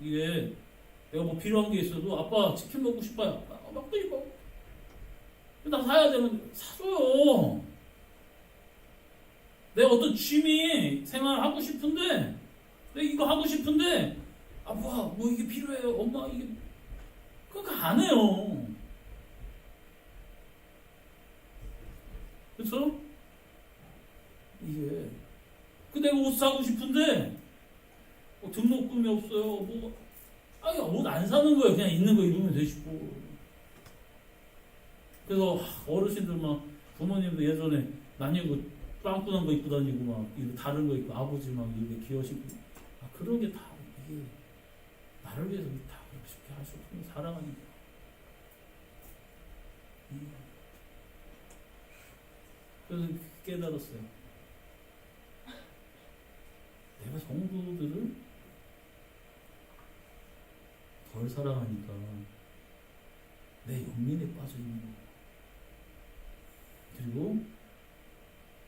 이게 내가 뭐 필요한 게 있어도 아빠 치킨 먹고 싶어요. 먹고 싶어. 나 사야 되면 사줘요. 내가 어떤 취미 생활 하고 싶은데 내가 이거 하고 싶은데 아빠 뭐 이게 필요해요. 엄마 이게 그거 안 해요. 그렇죠? 이게 내가 옷 사고 싶은데 등록금이 없어요. 뭐 아니 옷 안 사는 거예요. 그냥 있는 거 입으면 되시고. 그래서 어르신들 막 부모님도 예전에 난 이거 빵꾸난 거 입고 다니고 막 이거 다른 거 입고 아버지 막 이게 기어시고 그런 게 다 이게 나를 위해서 다 그렇게 할 수 없는 사랑하니까. 그래서 깨달았어요. 내가 성도들을 덜 사랑하니까 내 연민에 빠져 있는 거야. 그리고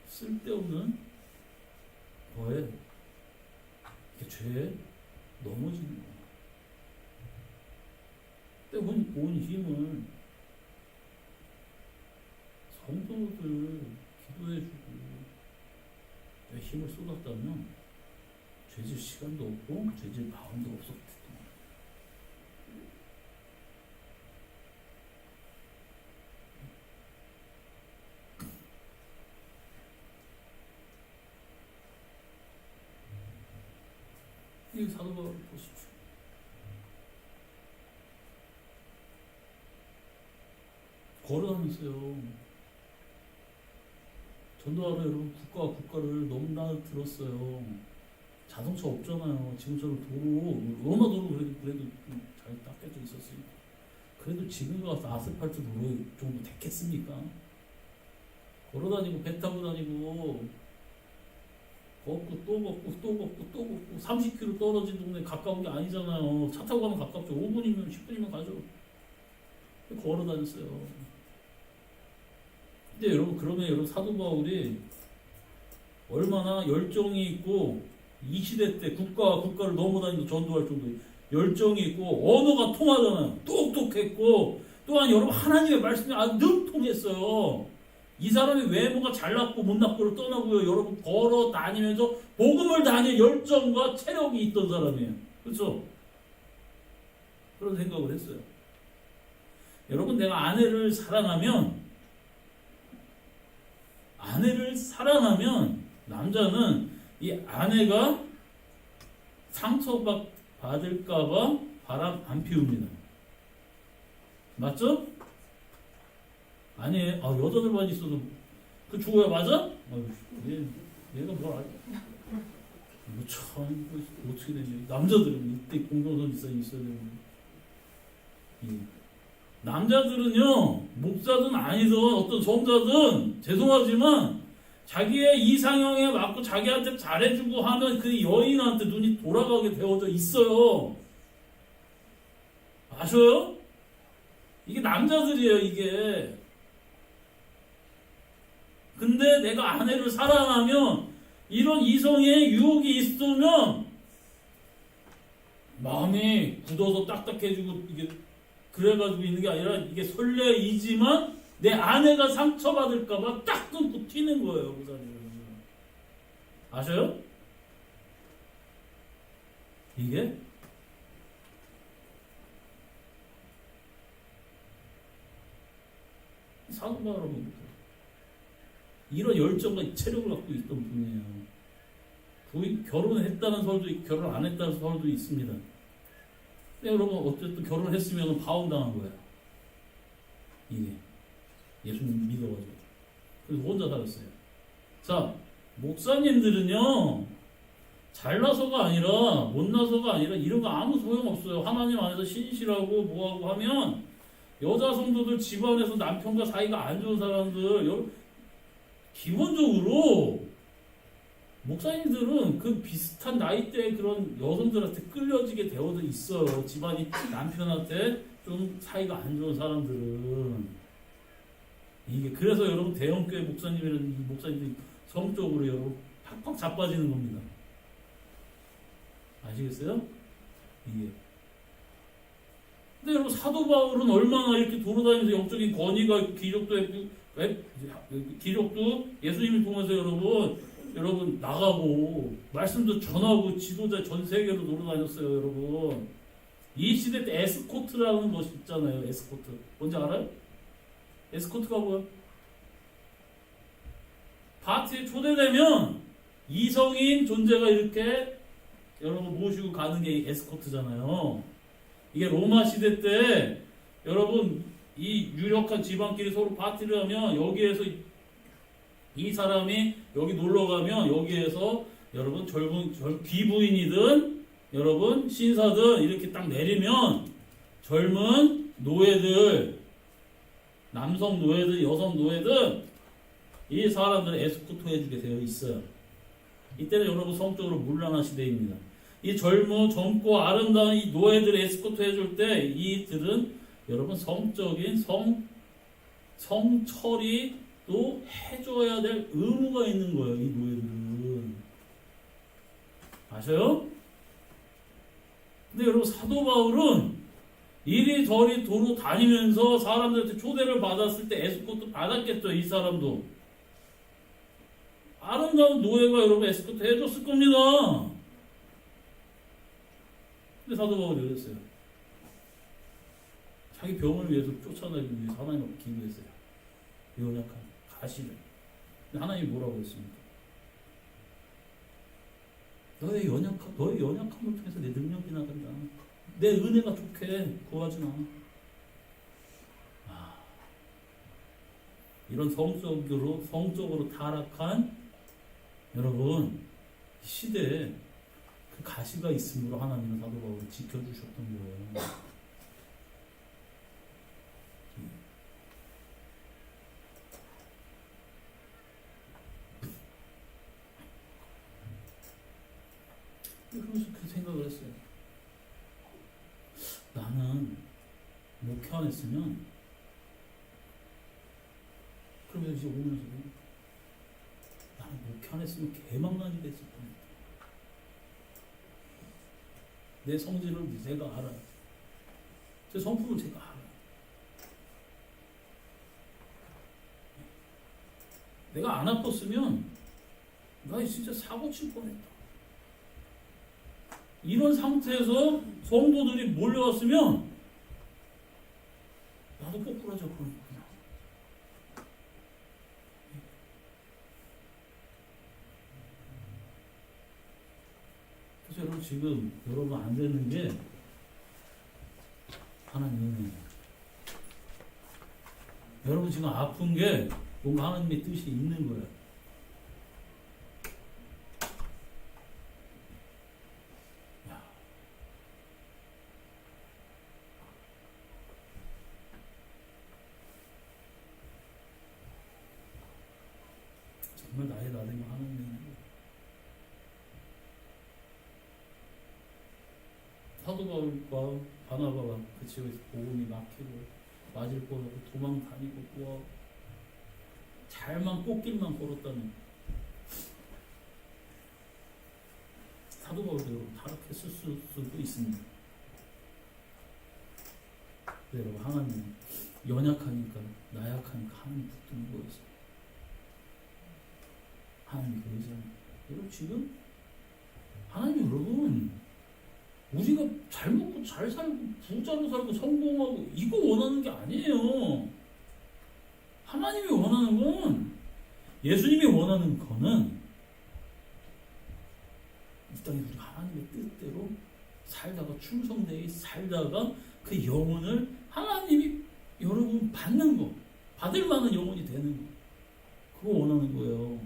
쓸데없는 거에 이렇게 죄에 넘어지는 거야. 근데 온 힘을 성도들 기도해주고 내 힘을 쏟았다면 죄질 시간도 없고 죄질 마음도 없었던 거야. 이 사도 바울을 보십시오. 걸어다녔어요. 전도하러 여러분 국가와 국가를 너무나 들었어요. 자동차 없잖아요. 지금처럼 로마 도로 그래도 잘 닦여져 있었으니까. 그래도 지금 가서 아스팔트 도로 정도 됐겠습니까? 걸어다니고 배 타고 다니고 걷고 또 걷고 또 걷고 또 걷고 30km 떨어진 동네 가까운 게 아니잖아요. 차 타고 가면 가깝죠. 5분이면 10분이면 가죠. 걸어 다녔어요. 근데 여러분 그러면 여러분 사도 바울이 얼마나 열정이 있고 이 시대 때 국가와 국가를 넘어다니고 전도할 정도의 열정이 있고 언어가 통하잖아요. 똑똑했고 또한 여러분 하나님의 말씀이 아주 능통했어요. 이 사람의 외모가 잘났고 못났고를 떠나고요. 여러분 걸어 다니면서 복음을 다닐 열정과 체력이 있던 사람이에요. 그렇죠? 그런 생각을 했어요. 여러분 내가 아내를 사랑하면 남자는 이 아내가 상처받을까봐 바람 안 피웁니다. 맞죠? 아니, 여자들만 있어도 그 죽어야 맞아? 얘가 뭘 알지? 참, 어떻게 되지? 남자들은 이때 공동선 있어야 되는. 남자들은요, 목사든 아니든 어떤 성자든 죄송하지만 자기의 이상형에 맞고 자기한테 잘해주고 하면 그 여인한테 눈이 돌아가게 되어져 있어요. 아셔요? 이게 남자들이에요, 이게. 근데 내가 아내를 사랑하면 이런 이성의 유혹이 있으면 마음이 굳어서 딱딱해지고 이게 그래가지고 있는 게 아니라 이게 설레이지만 내 아내가 상처받을까봐 딱 끊고 튀는 거예요. 아셔요? 이게 사도 바울은 이런 열정과 체력을 갖고 있던 분이에요. 결혼했다는 설도 있고 결혼 안 했다는 설도 있습니다. 근데 여러분 어쨌든 결혼을 했으면 파혼당한 거예요. 이게 예수님 믿어가지고 그래서 혼자 살았어요. 자, 목사님들은요 잘나서가 아니라 못나서가 아니라 이런 거 아무 소용없어요. 하나님 안에서 신실하고 뭐하고 하면 여자 성도들 집안에서 남편과 사이가 안 좋은 사람들 기본적으로 목사님들은 그 비슷한 나이대의 그런 여성들한테 끌려지게 되어져 있어요. 집안이 남편한테 좀 사이가 안 좋은 사람들은. 이게 그래서 여러분 대형교회 목사님이라는 목사님들이 성적으로 여러분 팍팍 자빠지는 겁니다. 아시겠어요? 이게. 근데 여러분 사도 바울은 얼마나 이렇게 돌아다니면서 영적인 권위가 있고 기록도 예수님을 통해서 여러분 나가고 말씀도 전하고 지도자 전 세계로 돌아다녔어요. 여러분 이 시대 때 에스코트라는 것이 있잖아요. 에스코트 뭔지 알아요? 에스코트가 뭐야? 파티에 초대되면 이성인 존재가 이렇게 여러분 모시고 가는 게 에스코트잖아요. 이게 로마 시대 때 여러분 이 유력한 지방끼리 서로 파티를 하면 여기에서 이 사람이 여기 놀러 가면 여기에서 여러분 귀부인이든 여러분 신사든 이렇게 딱 내리면 젊은 노예들 남성 노예든 여성 노예든 이 사람들은 에스코트 해주게 되어 있어요. 이때는 여러분 성적으로 문란한 시대입니다. 이 젊고 아름다운 이 노예들 에스코트 해줄 때 이들은 여러분 성적인 성처리 또 해줘야 될 의무가 있는 거예요. 이 노예들은 아셔요? 근데 여러분 사도 바울은 이리저리 도로 다니면서 사람들한테 초대를 받았을 때 에스코트 받았겠죠. 이 사람도 아름다운 노예가 여러분 에스코트 해줬을 겁니다. 근데 사도 바울이 그랬어요. 자기 병을 위해서 쫓아내기 위해서 하나님 앞에 기도했어요. 연약한 가시를. 근데 하나님이 뭐라고 했습니까? 너의 연약함을 통해서 내 능력이 나간다. 내 은혜가 좋게 구하지 마. 이런 성적으로 타락한 여러분 시대에 그 가시가 있으므로 하나님은 사도 바울을 지켜주셨던 거예요. 그러면서 그 생각을 했어요. 나는 목회 안 했으면 그러면서 이제 오면서 나는 목회 안 했으면 개망난이 됐을 겁니다. 내 성질을 제가 알아요. 제 성품을 제가 알아요. 내가 안 아팠으면 나 진짜 사고 칠 뻔했다. 이런 상태에서 성도들이 몰려왔으면 나도 꼬꾸라져 그런 거구나. 그래서 여러분 지금 여러분 안 되는 게 하나님이에요. 여러분 지금 아픈 게 뭔가 하나님의 뜻이 있는 거예요. 정말 나의 나름의 하나님이 사도 바울과 바나바가 그 지역에서 복음이 막히고 맞을 뻔하고 도망 다니고 구하고 잘만 꽃길만 걸었다면 사도 바울도 타락했을 수도 있습니다. 여러분 하나님 연약하니까 나약하니까 하나님 붙드는 거였어요. 하나님 그러잖아요. 여러분 지금 하나님 여러분 우리가 잘 먹고 잘 살고 부자로 살고 성공하고 이거 원하는 게 아니에요. 하나님이 원하는 건 예수님이 원하는 거는 이 땅에 우리가 하나님의 뜻대로 살다가 충성되게 살다가 그 영혼을 하나님이 여러분 받는 거 받을 만한 영혼이 되는 거 그거 원하는 거예요.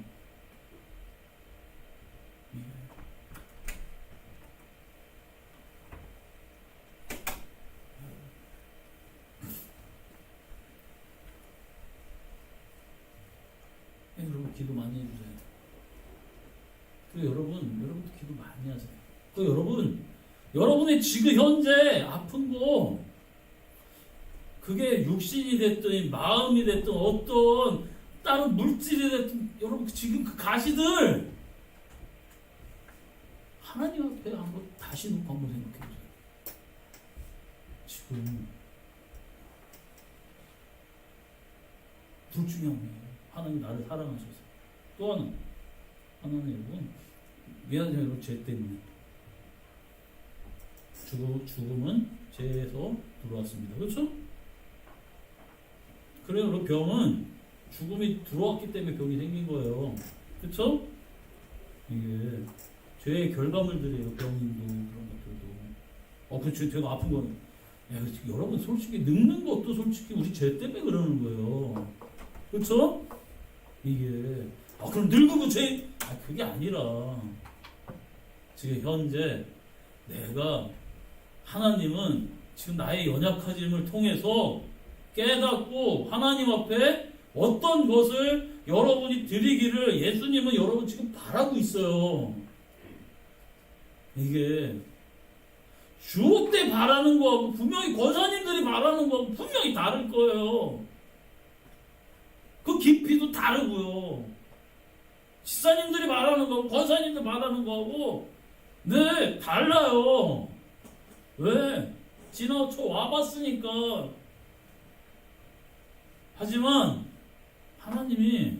여러분 기도 많이 해주세요. 그리고 여러분도 기도 많이 하세요. 또 여러분의 지금 현재 아픈 거 그게 육신이 됐든 마음이 됐든 어떤 다른 물질이 됐든 여러분 지금 그 가시들 하나님 앞에 한번 다시 놓고 한번 생각해 보세요. 지금 둘 중에 하나예요. 하나님 나를 사랑하셔서 또 하나는 여러분 미안해요 여러분 죄 때문에 죽음은 죄에서 들어왔습니다. 그렇죠? 그래요. 여러분 병은 죽음이 들어왔기 때문에 병이 생긴 거예요. 그렇죠? 이게 죄의 결과물들이에요. 병인도 그런 것들도. 그렇죠. 죄가 아픈 거는. 야, 여러분 솔직히 늙는 것도 솔직히 우리 죄 때문에 그러는 거예요. 그렇죠? 이게 그럼 늙으면 죄? 그게 아니라 지금 현재 내가 하나님은 지금 나의 연약하짐을 통해서 깨닫고 하나님 앞에 어떤 것을 여러분이 드리기를 예수님은 여러분 지금 바라고 있어요. 이게 주옥 때 바라는 거하고 분명히 권사님들이 바라는 거하고 분명히 다를 거예요. 그 깊이도 다르고요. 지사님들이 말하는 거하고 권사님들 말하는 거하고 네 달라요. 왜? 지나쳐 와봤으니까. 하지만 하나님이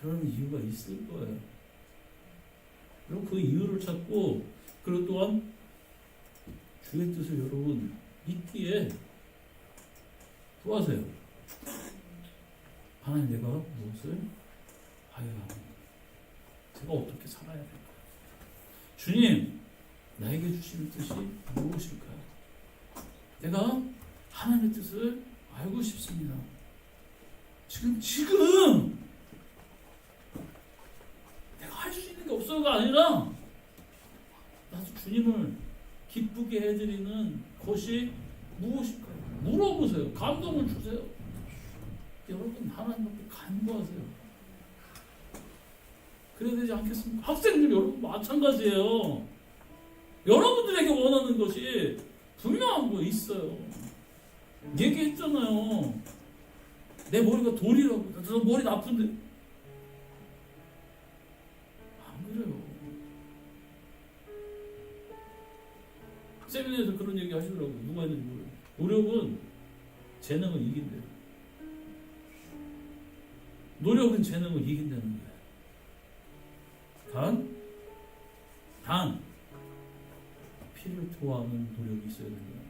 그런 이유가 있을 거예요. 그럼 그 이유를 찾고 그리고 또한 주의 뜻을 여러분 잊기에 구하세요. 하나님 내가 무엇을 하여야 합니까? 제가 어떻게 살아야 될까요? 주님 나에게 주시는 뜻이 무엇일까요? 내가 하나님의 뜻을 알고 싶습니다. 지금 내가 할 수 있는 게 없어가 아니라 나도 주님을 기쁘게 해드리는 것이 무엇일까요? 물어보세요. 감동을 주세요. 여러분 하나님 앞에 간구하세요. 그래야 되지 않겠습니까? 학생들 여러분 마찬가지예요. 여러분들에게 원하는 것이 분명한 거 있어요. 얘기했잖아요. 내 머리가 돌이라고. 저 머리 나쁜데. 안 그래요. 세미나에서 그런 얘기 하시더라고요. 누가 했는지 모르겠어요. 노력은 재능을 이긴대요. 노력은 재능을 이긴다는 거예요. 단 피를 토하는 노력이 있어야 된다는 거예요.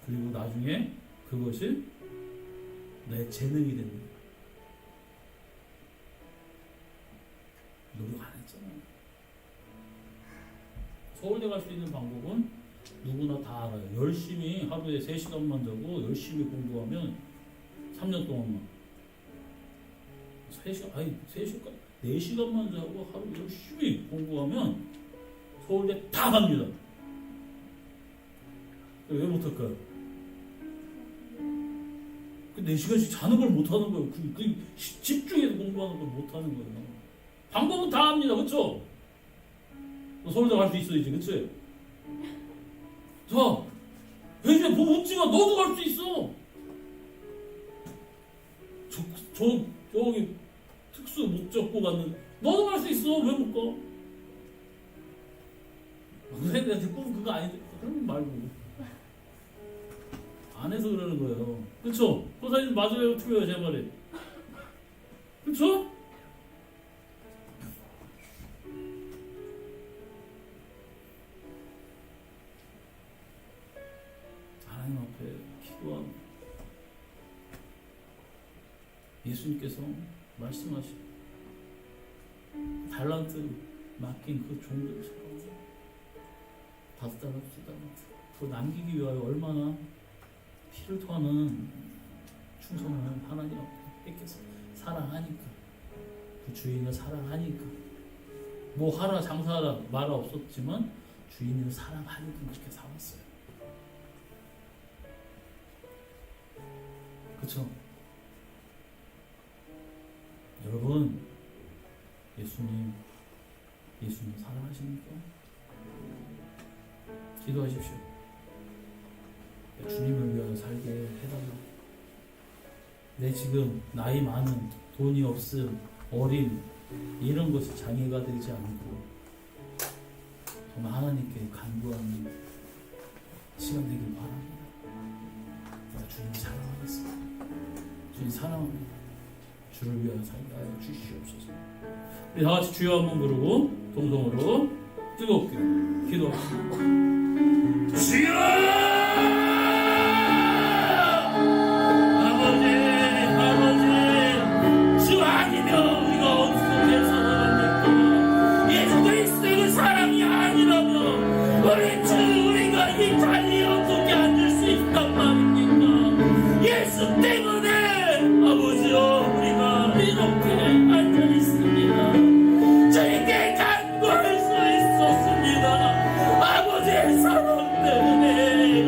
그리고 나중에 그것이 내 재능이 되는 거예요. 노력 안 했잖아요. 서울대 갈 수 있는 방법은 누구나 다 알아요. 열심히 하루에 3시간만 자고 열심히 공부하면 3년 동안만 4시간만 자고 하루 열심히 공부하면 서울대 다 갑니다. 왜 못할까요? 그 4시간씩 자는 걸 못하는 거예요. 집중해서 공부하는 걸 못하는 거예요. 방법은 다 합니다. 그렇죠? 서울대 갈 수 있어야지. 그치? 자, 회주에 뭐 웃지마. 너도 갈 수 있어. 저기 특수 목적고 갔는데 너도 갈 수 있어. 왜 못 가? 선생님한테 꿈 그거 아닌데 그런 말고 안 해서 그러는 거예요. 그쵸? 호사님 맞아요? 틀려요? 제 말이. 그쵸? 하나님 앞에 기도하고 예수님께서 말씀하시고 달란트 맡긴 그 종들처럼 5달란트, 10달란트 그거 남기기 위하여 얼마나 피를 토하는 충성을 하나님 앞에 했겠어요. 사랑하니까 그 주인을 사랑하니까 뭐 하라 장사하라 말 없었지만 주인을 사랑하니까 그렇게 살았어요. 그쵸? 여러분 예수님 사랑하십니까? 기도하십시오. 주님을 위하여 살게 해달라고. 내 지금 나이 많은, 돈이 없음, 어림 이런 것이 장애가 되지 않고 정말 하나님께 간구하는 시간 되길 바랍니다. 내가 주님 사랑하겠습니다. 주님 사랑합니다. 주를 위하여 살게 하여 주시옵소서. 우리 다 같이 주여 한번 부르고 동성으로 뜨겁게 기도합시다. 주여! 아버지, 아버지, 주 아니면 우리가 어디서 살아갑니까? 예수 그리스도의 그 사랑이 아니라면 우리 주 우리가 이 자리에 어떻게 앉을 수 있단 말입니까? 예수 때문에 아버지여 우리가 이렇게 앉아 있습니다. 주님께 간구할 수 있었습니다. 아버지의 사랑 때문에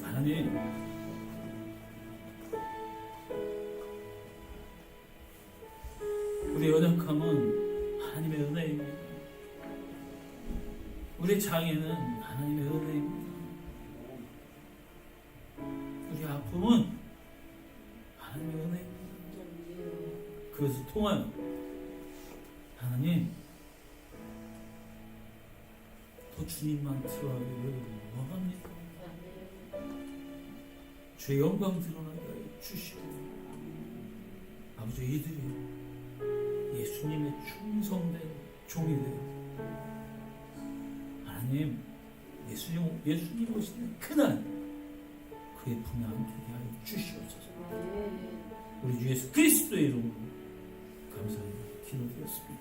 하나님, 우리의 연약함은 하나님의 은혜입니다. 우리의 장애는 하나님의 은혜입니다. 우리의 아픔은 하나님의 은혜입니다. 그것을 통하여 하나님 더 주님만 드러나기를 원합니다. 주의 영광 드러나게 하여 주시고 아버지 이들이 예수님의 충성된 종이 되어 하나님 예수님 오시는 그날 그의 품에 안기게 하여 주시옵소서. 우리 주 예수 그리스도의 이름으로 감사히 기도드렸습니다.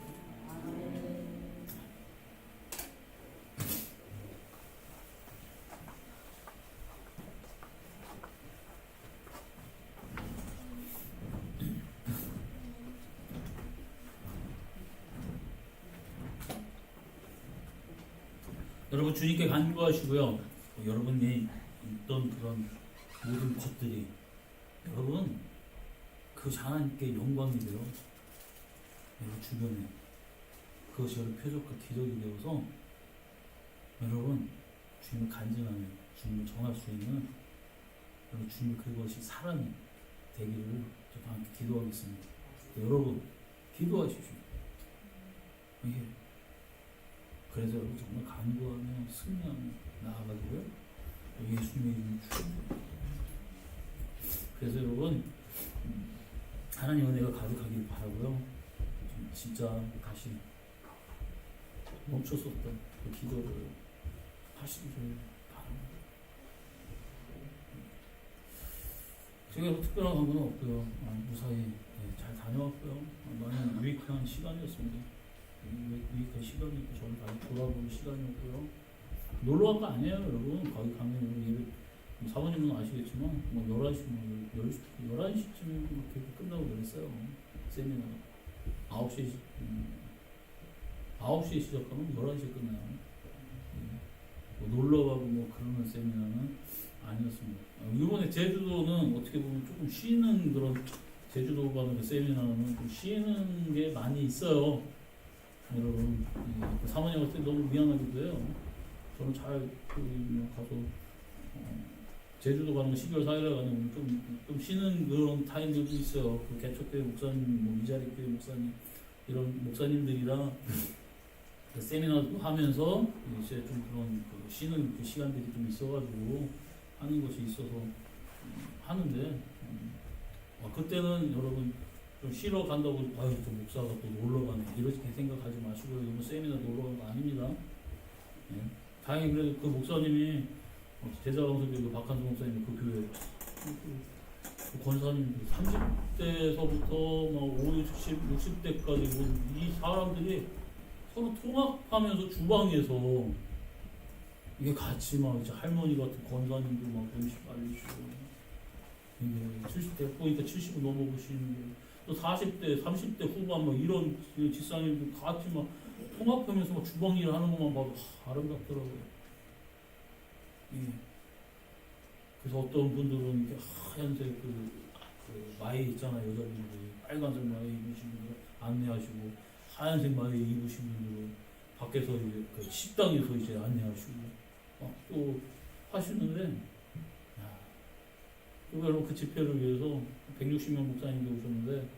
여러분 주님께 간구하시고요. 여러분이 있던 그런 모든 것들이 여러분 그 하나님께 영광이 되어 여러분 주변에 그것이 여러분 표적과 기록이 되어서 여러분 주님을 간증하며 주님을 정할 수 있는 여러분 주님 그것이 사랑이 되기를 저도 함께 기도하겠습니다. 여러분 기도하십시오. 예. 그래서 여러분 정말 간구하며 승리하며 나아가고요. 예수님의 이름을 주십니다. 그래서 여러분 하나님 은혜가 가득하길 바라고요. 진짜 다시 멈췄었던 그 기도를 하시기를 바랍니다. 제가 특별한 건 없고요. 무사히 잘 다녀왔고요. 많이 유익한 시간이었습니다. 유익한 시간이고 저를 다시 돌아보는 시간이었고요. 놀러 간 거 아니에요, 여러분. 거기 가면 예배 사모님은 아시겠지만 뭐 11시, 11시쯤 이렇게 끝나고 그랬어요. 세미나 9시에 시작하면 11시에 끝나요. 뭐 놀러 가고 뭐 그러는 세미나는 아니었습니다. 이번에 제주도는 어떻게 보면 조금 쉬는 그런 제주도 가는 그 세미나는 좀 쉬는 게 많이 있어요. 여러분, 사모님한테 너무 미안하기도 해요. 저는 잘 가서 제주도 가는 거 12월 4일에 가는 좀 쉬는 그런 타임들도 있어요. 그 개척교회 목사님, 뭐 이자리교회 목사님 이런 목사님들이랑 그 세미나도 하면서 이제 좀 그런 그 쉬는 그 시간들이 좀 있어가지고 하는 것이 있어서 하는데 그때는 여러분 좀 쉬러 간다고 아유 또 목사가 또 놀러 가네 이렇게 생각하지 마시고요. 이거 세미나 놀러 간 거 아닙니다. 예. 다행히 그래도 그 목사님이 제자강석교회 그 박한수 목사님 그 교회 그 권사님들 30대서부터 막 50, 60대까지 이 사람들이 서로 통합하면서 주방에서 이게 같이 막 이제 할머니 같은 권사님들 막 음식 알리시고 이게 70대 보니까 70을 넘어보시는 또 40대, 30대 후반 뭐 이런 집사님들 같이 막 통합하면서 막 주방 일을 하는 것만 봐도 아름답더라고요. 예. 그래서 어떤 분들은 이렇게 하얀색 그 마이 있잖아요. 여자분들이 빨간색 마이 입으신 분들 안내하시고 하얀색 마이 입으신 분들은 밖에서 이제 그 식당에서 이제 안내하시고 또 하시는데 여러분 그 집회를 위해서 160명 목사님들 오셨는데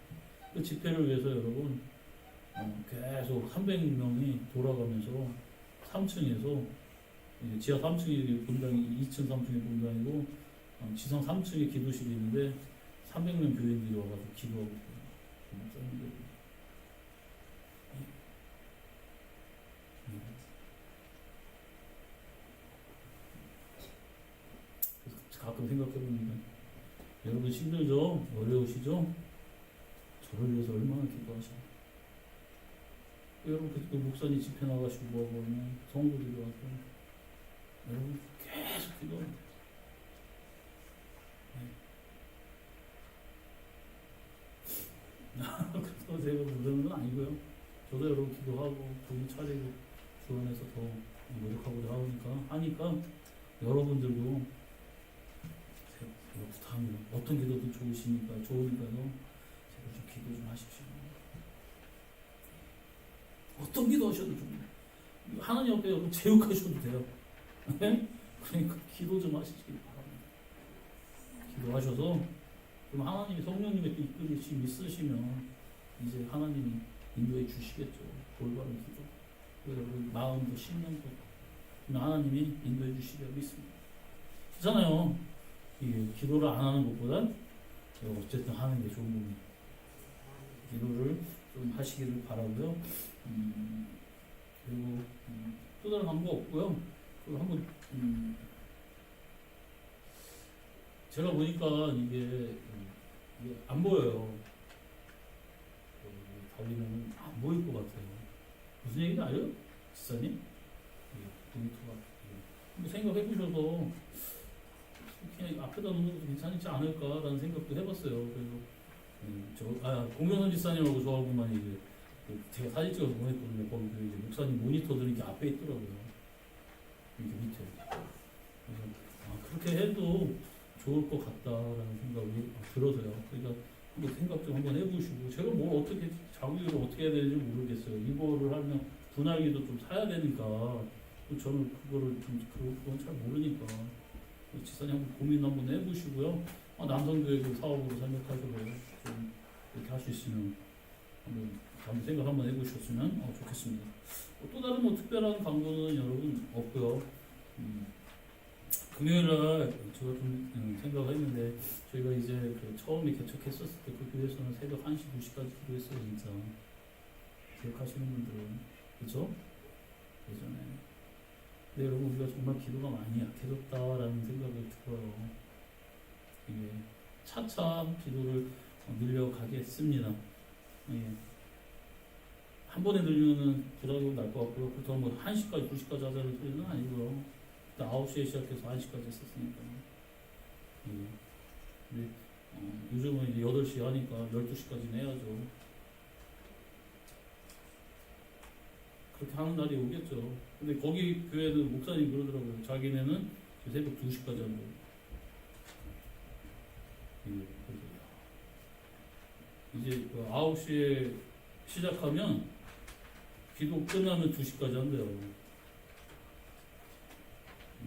그 집회를 위해서 여러분 계속 300명이 돌아가면서 3층에서 지하 3층이 본당이 2층 3층이 본당이고 지상 3층에 기도실이 있는데 300명 교인들이 와가지고 기도하고 있어요. 목사님들. 가끔 생각해보니까 여러분 힘들죠? 어려우시죠? 저를 위해서 얼마나 기도하시나. 여러분 그 목사님 집회 나가시고 뭐하고 하면 성도들이 와서 여러분 계속 기도합니다. 그래서 제가 부르는 건 아니고요. 저도 여러분 기도하고 정신 차리고 주 안에서 더 노력하고 하니까 여러분들도 제가 부탁합니다. 어떤 기도도 좋으니까요. 제가 좀 기도 좀 하십시오. 어떤 기도 하셔도 좀 하나님 앞에 여러분 제육하셔도 돼요. 그러니까 기도 좀 하시기 바랍니다. 기도하셔서 그럼 하나님이 성령님의 이끌리심 있으시면 이제 하나님이 인도해 주시겠죠. 올바른 기도. 여러분 마음도 신념도 하나님이 인도해 주시리라 믿습니다. 그렇잖아요. 이 기도를 안 하는 것보다 어쨌든 하는 게 좋은 겁니다. 기도를 좀 하시기를 바라고요. 그리고 또 다른 방법 없고요. 그리고 한번 제가 보니까 이게 안 보여요. 달리면 안 보일 것 같아요. 무슨 얘기인지 알아요? 지사님? 모니터가 한번 생각해 보셔서 그냥 앞에다 놓는 것도 괜찮지 않을까라는 생각도 해봤어요. 그래서 공경선 지사님하고 저하고만 이제 제가 사진 찍어서 보냈거든요. 거기 이제 목사님 모니터들이 이렇게 앞에 있더라고요. 이렇게 밑에. 그래서 그렇게 해도 좋을 것 같다라는 생각이 들어서요. 그러니까 한번 생각 좀 한번 해보시고 제가 뭘 어떻게 자구기를 어떻게 해야 되는지 모르겠어요. 이거를 하면 분할기도 좀 사야 되니까 저는 그거를 그건 잘 모르니까 지사님 한번 고민 한번 해보시고요. 남성교육을 사업으로 생각하시고 좀 이렇게 할 수 있으면 한번 생각 한번 해보셨으면 좋겠습니다. 또 다른 뭐 특별한 광고는 여러분 없고요. 금요일날 제가 좀 생각했는데 저희가 이제 그 처음에 개척했었을 때 그 교회에서는 새벽 1시, 2시까지 기도했어요. 진짜 기억하시는 분들은 그렇죠? 예전에. 근데 여러분 우리가 정말 기도가 많이 약해졌다라는 생각이 들어요. 이게 차차 기도를 늘려가겠습니다. 예. 한 번에 늘리면은 부작용 날 것 같고요. 그렇다고 뭐 1시까지, 2시까지 하자는 소리는 아니고요. 9시에 시작해서 1시까지 했었으니까. 예. 근데 요즘은 이제 8시 하니까 12시까지는 해야죠. 그렇게 하는 날이 오겠죠. 근데 거기 교회는 목사님 그러더라고요. 자기네는 새벽 2시까지 한다고. 이제 9시에 시작하면 기도 끝나면 2시까지 한대요.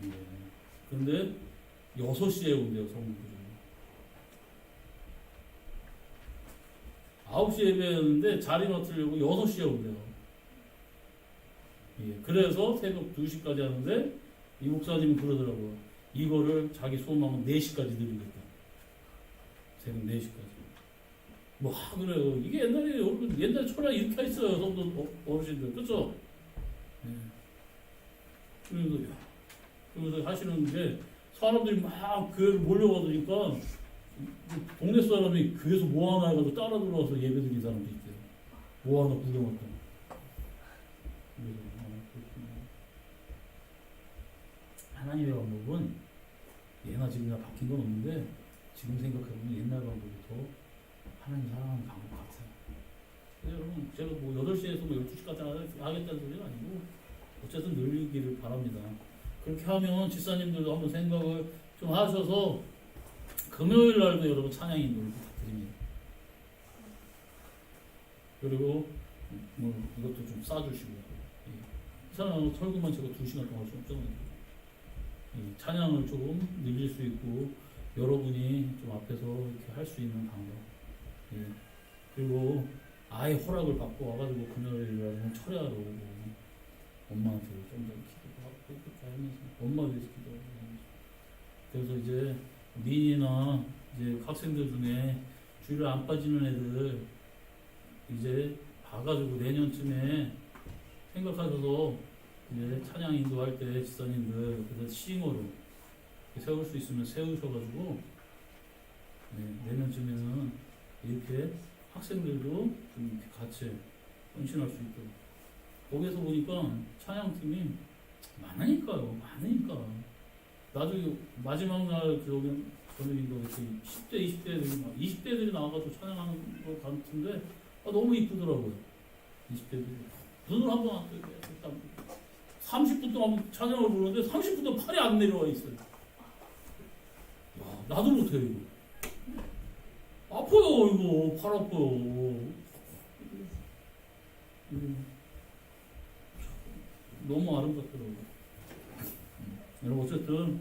예. 근데 6시에 온대요, 성도들이. 9시에 예배했는데 자리 맡으려고 6시에 온대요. 예. 그래서 새벽 2시까지 하는데 이 목사님은 그러더라고요. 이거를 자기 소원하면 4시까지 늘리겠다. 새벽 4시까지. 뭐 그래요. 이게 옛날에 철학 이렇게 했어요. 성도 어르신들. 그렇죠? 예. 그래서 하시는데 사람들이 막 교회를 몰려가니까 동네 사람이 교회에서 뭐 하나 해가지고 따라 들어와서 예배 드린 사람도 있대요. 뭐 하나 구경할 때. 하나님의 방법은 예나 지금이나 바뀐 건 없는데 지금 생각해보면 옛날 방법이 더 하나님 사랑하는 방법 같아요. 여러분 제가 뭐 8시에서 뭐 12시까지 하겠다는 소리는 아니고 어쨌든 늘리기를 바랍니다. 그렇게 하면 집사님들도 한번 생각을 좀 하셔서 금요일 날도 여러분 찬양 인도를 부탁드립니다. 그리고 뭐 이것도 좀 싸주시고요. 찬양 설교만 제가 2시간 동안 할 수 없잖아요. 찬양을 조금 늘릴 수 있고 여러분이 좀 앞에서 이렇게 할 수 있는 방법. 그리고 아예 허락을 받고 와가지고 금요일 날은 철회하러 오고 엄마한테 좀 더 기도도 하고 그렇게 하면서 엄마 위해서 기도하고 그래서 이제 민이나 이제 학생들 중에 주일에 안 빠지는 애들 이제 봐가지고 내년쯤에 생각하셔서 이제 찬양 인도할 때 집사님들 그래서 싱어로 세울 수 있으면 세우셔가지고 내년쯤에는 이렇게 학생들도 좀 이렇게 같이 헌신할 수 있도록. 거기에서 보니까 찬양팀이 많으니까요. 나도 이거 마지막 날 저기 저는 이거 이렇게 10대, 20대들이 나와가지고 찬양하는 거 같은데 너무 이쁘더라고요. 20대들이 눈을 한번 안 뜨게 일단 30분 동안 찬양을 부르는데 30분 동안 팔이 안 내려와 있어요. 야, 나도 못해요 이거. 아파요 이거. 팔 아파요. 너무 아름답더라고요. 여러분 어쨌든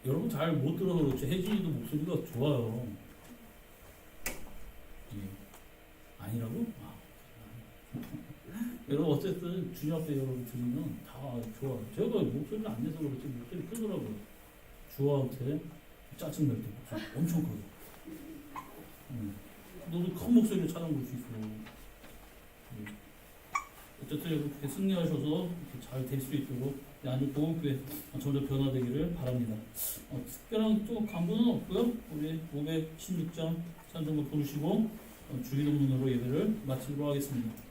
여러분 잘 못 들어서 그렇죠. 혜진이도 목소리가 좋아요. 아니라고? 여러분 어쨌든 주님 앞에 여러분 드리면 다 좋아. 제가 목소리를 안 내서 그렇지 목소리 크더라고요. 주아한테 짜증날 때 목소리 엄청 커요. 너도 큰 목소리로 찬양 부를 수 있어. 어쨌든 이렇게 승리하셔서 잘 될 수 있도록 아주 보험교회 점점 변화되기를 바랍니다. 특별한 또 강구는 없고요. 우리 516장 찬송가 부르시고 주기도문으로 예배를 마치도록 하겠습니다.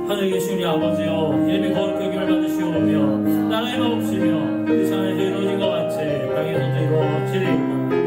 하늘에 계신 우리 아버지여, 이름이 거룩하기를 받으시오며 나라의 마옵시며 이 산에서 이루어진 것 같이 땅에서도 이루어지리이다.